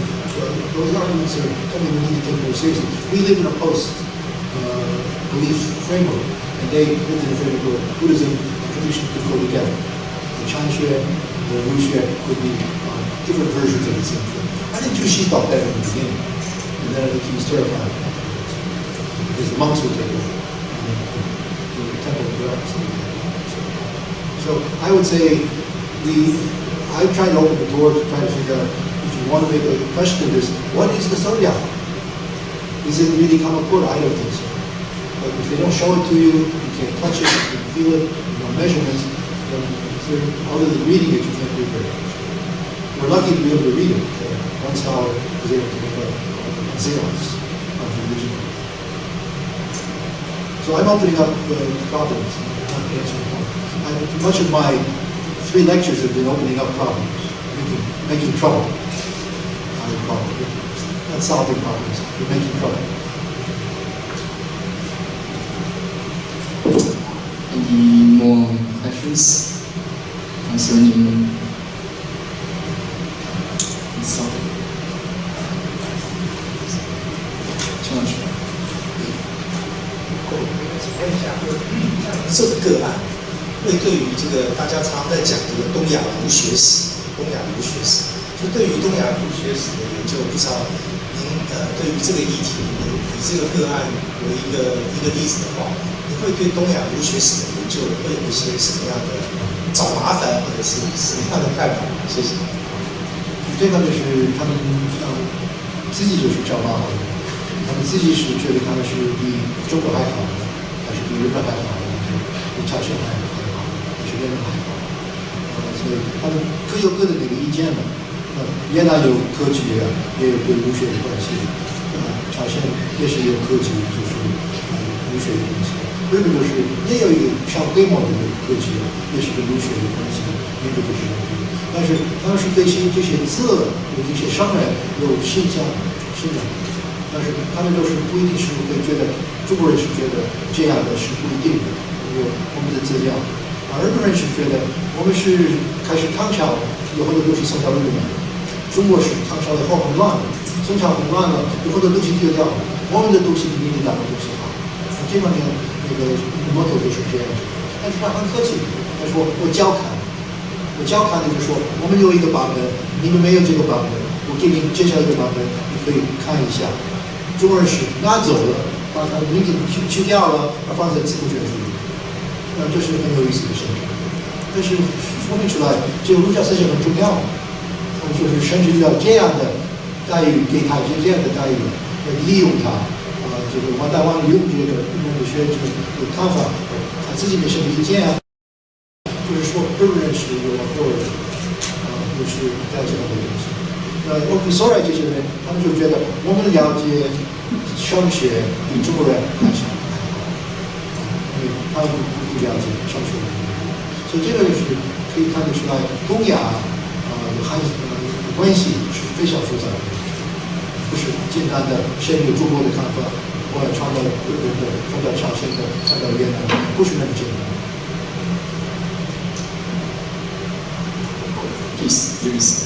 Those arguments are something we need to take more seriously. We live in a post-belief framework, and they lived in a framework where Buddhism and Confucianism could go together. The Chanxue, the Wuxue could be different versions of the same thing. I think Jushi thought that in the beginning, and then I think he was terrified because the monks would take over, and the temple would collapse. So I would say I tried to open the door to try to figure out if you want to make a question of this, what is the Soyaku? Is it really Kamakura? I don't think so. But if they don't show it to you, you can't touch it, you can't feel it, no measurements, then other than reading it, you can't do very much. We're lucky to be able to read it. One scholar was able to make a Xerox of the original. So I'm opening up the problems, not answering them. Much of my 3 lectures have been opening up problems, making trouble. I would call it. Not solving problems, but making trouble. Any more questions concerning 这个个案，会对于这个大家常常在讲这个东亚儒学史，就对于东亚儒学史的研究，不知道您对于这个议题，以这个个案为一个例子的话，你会对东亚儒学史的研究会有一些什么样的找麻烦，或者是什么样的看法？谢谢。这个就是他们自己就是找麻烦，他们自己是觉得他们是比中国还好，还是比日本还好，比朝鲜还好，还是越南还好。所以他们各有各的那个意见嘛。越南有科技啊，也有跟儒学的关系。朝鲜也是有科技，就是儒学的关系。日本就是也有一个小规模的科技，也是跟儒学的关系，民主就是这样。但是他们是对这些字有一些商人有信仰，但是他们都是不一定是会觉得中国人是觉得这样的是不一定的，有我们的资料。日本人是觉得我们是开始唐朝有很多东西送到日本来，中国是唐朝以后很乱了，宋朝很乱了，有很多东西丢掉了，我们的东西比你的东西好。这方面那个摩托就是这样子，但是他很客气，他说我交看的就说我们有一个版本，你们没有这个版本，我给你介绍一个版本，你可以看一下。中国人是拿走了，把他的名字去掉了，放在字幕卷书里。这是很有意思的事情，但是说明出来，这个儒家思想很重要。我们就是甚至要这样的待遇，给他这样的待遇，要利用他，这个王大王用这个日本的学者的看法，他自己的什么意见啊？就是说日本人是有authority，就是在这样的东西。我所有这些人，他们就觉得我们了解升学比中国人还少。他们不了解上学的，所以这个是可以看得出来，东亚关系是非常复杂的，不是简单的谁有中国的看法，我要传到日本的，传到朝鲜的，传到越南的，不是那么简单。Please.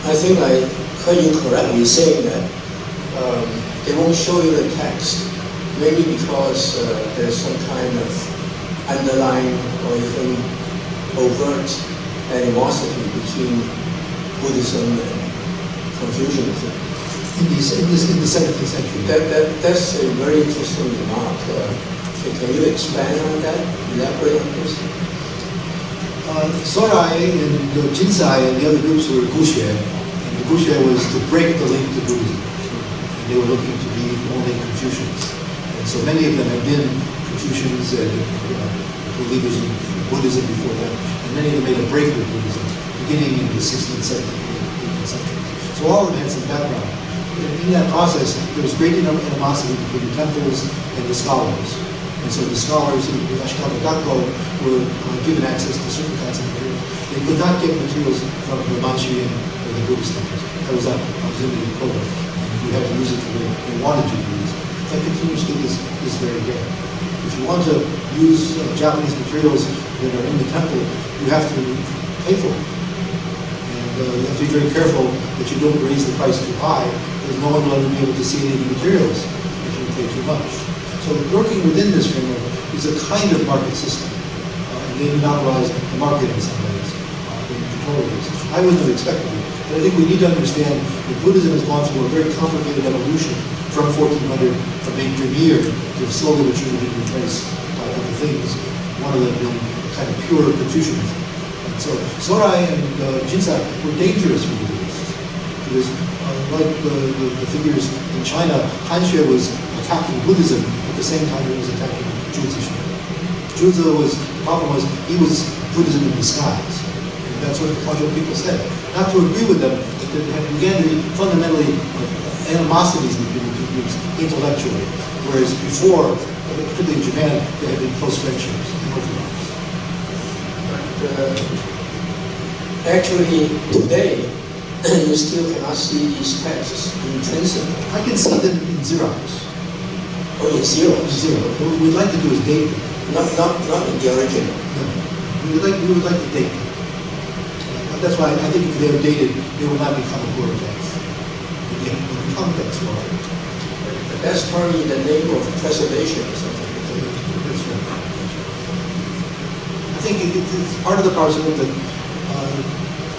I think I heard you correctly saying that they won't show you the text, maybe because there's some kind of underlying or even overt animosity between Buddhism and Confucianism. In the 17th century. That's a very interesting remark. Can you expand on that? Elaborate on this? Sorai and the Jinsai and the other groups were Guxue, and the Guxue was to break the link to Buddhism. And they were looking to be only Confucians. And so many of them had been Confucians and believers in Buddhism before that. And many of them made a break with Buddhism, beginning in the 16th, 17th, 18th century. So all of them had some background. And in that process, there was great animosity between the temples and the scholars. And so the scholars in the Ashikaga Gakko were given access to certain kinds of materials. They could not get materials from the Manchuan or the Buddhist temples. That was a limited quota. You had to use it the way they wanted you to use it. That continues to this very day. If you want to use Japanese materials that are in the temple, you have to pay for it. And you have to be very careful that you don't raise the price too high, because no one will be able to see any of the materials if you pay too much. So working within this framework is a kind of market system. And they monopolize the market in some ways, in control ways. I wouldn't have expected it. But I think we need to understand that Buddhism has gone through a very complicated evolution from 1400, from being premier to slowly but surely being replaced by other things. One of them being kind of pure Confucianism. And so Sorai and Jinsai were dangerous for the Buddhists. Because like the figures in China, Han Xue was attacking Buddhism at the same time he was attacking Zhuzi. The problem was he was Buddhism in disguise. And that's what the Kagyo people said. Not to agree with them, but there began to be fundamentally animosities between the two groups intellectually. Whereas before, particularly in Japan, there had been close friendships and orthodox. Actually, today, you still cannot see these texts in principle. I can see them in Xerox. Oh, in Xerox? What we'd like to do is date them. Not in the original. No. We would like to date them. That's why I think if they are dated, they will not become a core text. They will become text law. That's probably in the name of preservation or something. That's right. I think it's part of the parcel that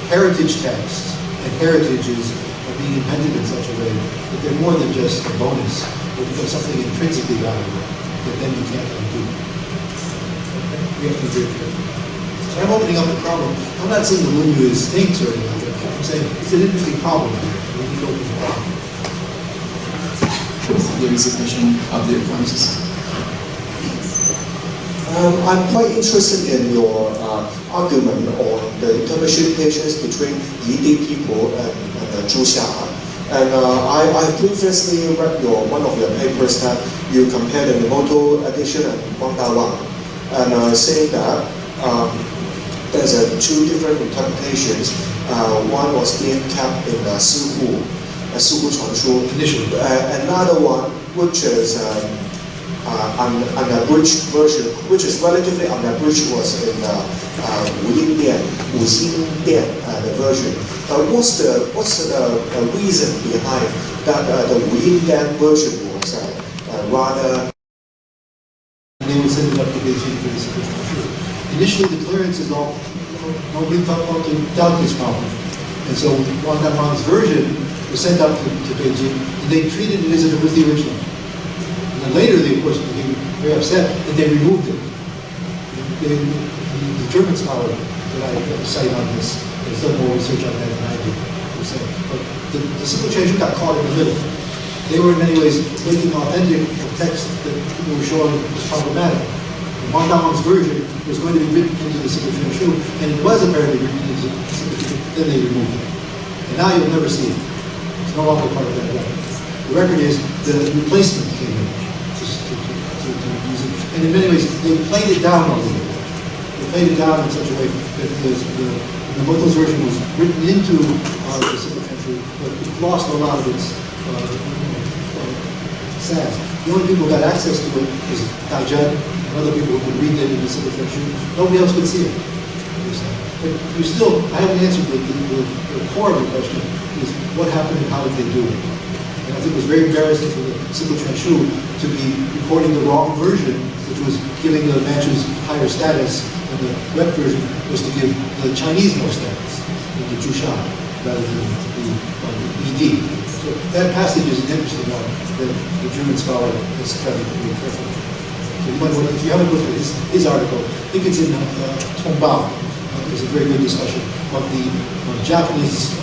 heritage texts and heritages are being invented in such a way that they're more than just a bonus. They become something intrinsically valuable that then you can't undo. We have to be very careful. So I'm opening up a problem. I'm not saying the Lunya is stinks or anything. I'm saying it's an interesting problem here. We need to open the problem. There is a question up there, Francis. I'm quite interested in your argument on the interpretations between Yidi people and Zhuxia. And I previously read one of your papers that you compared the Minamoto edition and Wangda Wang, and saying that there's two different interpretations. One was being kept in Sihu Chuan Shu. Another one, which is an unabridged version, which is relatively unabridged, was in Wu Xing Dian, the version. What's the reason behind that the Wu Xing Dian version was rather? They would send it up to Beijing for the situation. Initially, the clearances nobody thought to doubt this problem, and so Wang Danwang's version was sent up to Beijing, and they treated it as if it was the original. And then later, they of course became very upset, and they removed it. The German scholar that I cite on this has done more research on that than I did. But the Simple Chuanshu got caught in the middle. They were in many ways making authentic a text that people were showing was problematic. And Wang Danwang's version was going to be written into the Simple Chuanshu, and it was apparently written into the Simple Chuanshu, then they removed it. And now you'll never see it. It's no longer part of that record. The record is the replacement came in to use it. And in many ways, they played it down a little bit. They played it down in such a way that the Minamoto's version was written into the Simple Chuanshu, but it lost a lot of its sass. The only people who got access to it was Daijun and other people who could read it in the Simple Chuanshu. Nobody else could see it. But you still, I haven't answered the core of the question, is what happened and how did they do it? And I think it was very embarrassing for the Simple Chuanshu to be recording the wrong version, which was giving the Manchus higher status, and the web version was to give the Chinese more status, the Zhuxia, rather than the ED. So that passage is an interesting one that the German scholar has studied very carefully. So you might want, if you haven't looked at his article, I think it's in Tongbao. There's a very good discussion of the Japanese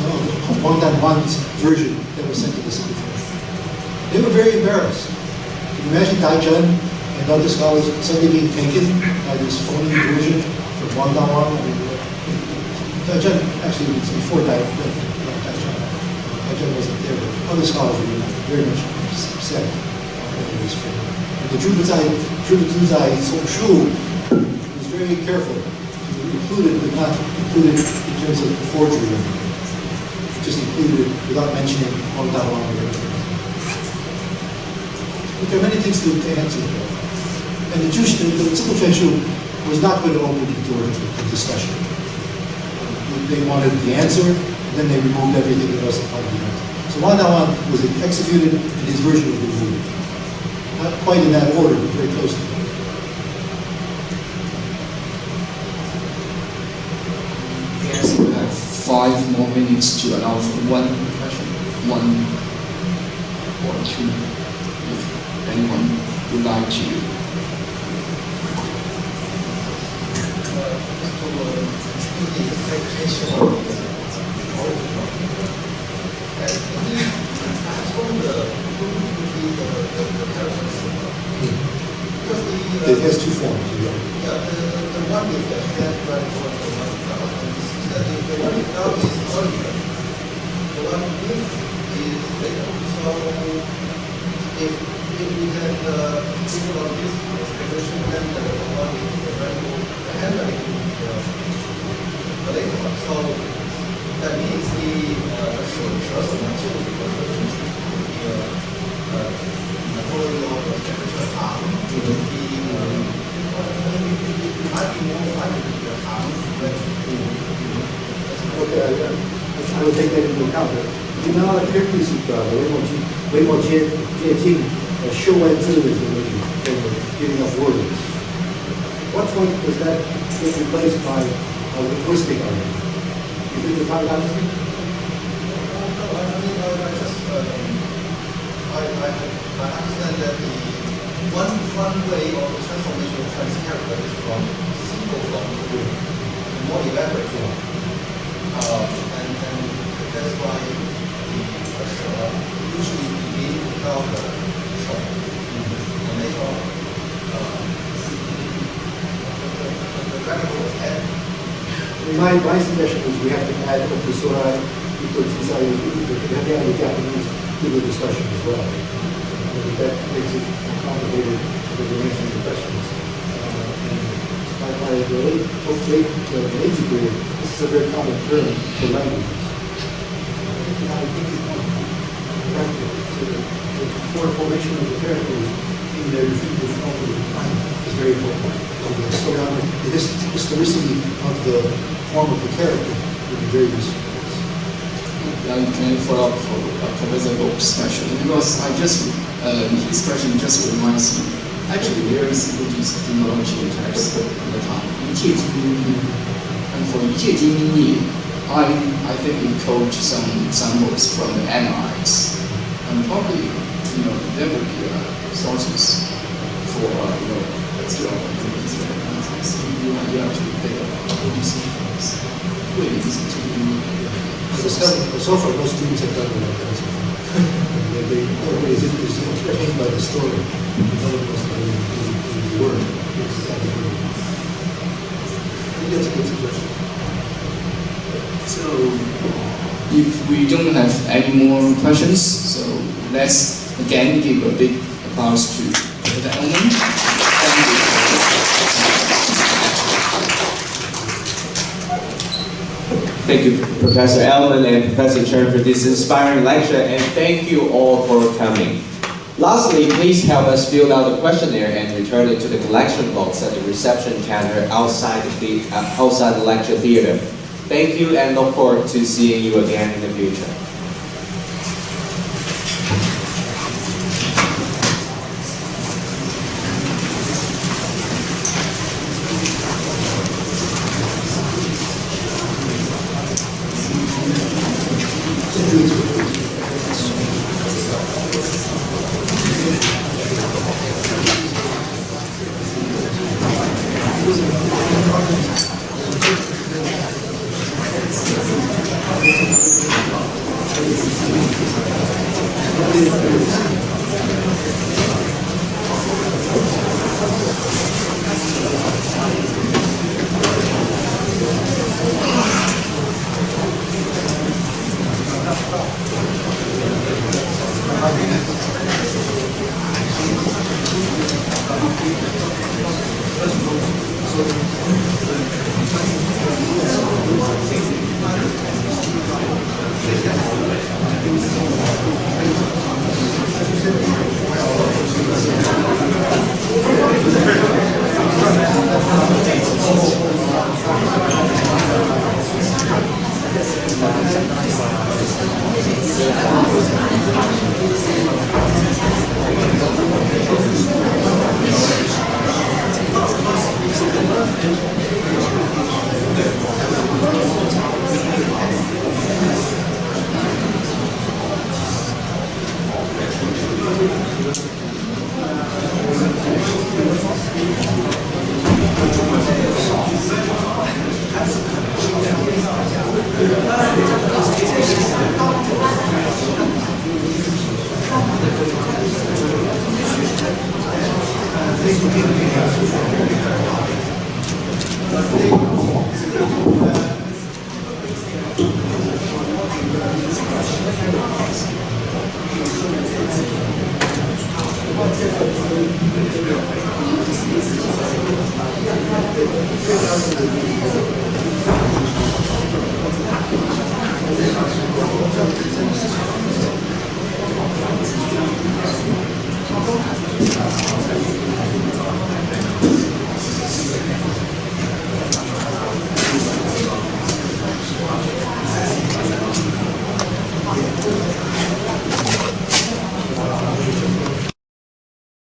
Wang Danwang's version that was sent to the Simple Chuanshu. They were very embarrassed. Can you imagine Daijun and other scholars suddenly being taken by this phony version from Wang Danwang? Daijun actually was before Daijun. Daijun wasn't there, but other scholars were very much upset over this framework. And the Zhuzai Songshu was very careful. Included, but not included in terms of forgery. Just included it without mentioning Wang Danwang or everything. But there are many things to answer here. And the Simple Chuanshu was not going to open the door to discussion. They wanted the answer, and then they removed everything that wasn't part of the answer. So Wang Danwang was executed, and his version was removed. Not quite in that order, but very close to that. Yes, we have 5 more minutes to allow for one question, one or two, if anyone would like to. It has 2 forms. Yeah, the one is the handwriting one, the one without. The one without is earlier. The one with is later. So if we can think about this explanation, then the one with the handwriting is the later one. So that means the 手什么就是和Napoleon or the temperature might be more likely to be a harm. OK， I will take that into account. 你们要 characteristic 微末接近修文字的这个giving of words. What point does that get replaced by a linguistic argument? You think the time honestly? I understand that the one way of transformation of Chinese character is from simple form to more elaborate form. And that's why the usually begin without the short. And they call the grammatical head. My suggestion is we have to add a professora we have to add a Japanese to the discussion as well. That makes it complicated with the answering the questions. And by the late period, this is a very common term for languages. The formation of the characters in their repeated form of the time is very important. So the historicity of the form of the character would be very useful. And can you follow up for Professor Book's question? Because his question just reminds me, actually there is Buddhist etymology text at the time, 一切经义. And for 一切经义, I think it quotes some examples from the Annals. And probably, there would be sources for, still these countries. You have to think about Buddhist things. So far, most students have done that. Everybody is entertained by the story, developed by the word. I think that's a good suggestion. So, if we don't have any more questions, so let's again give a big applause to Dr. Elman. Thank you. Thank you, Professor Elman and Professor Chen, for this inspiring lecture, and thank you all for coming. Lastly, please help us fill out the questionnaire and return it to the collection box at the reception counter outside the lecture theater. Thank you, and look forward to seeing you again in the future. Thank you.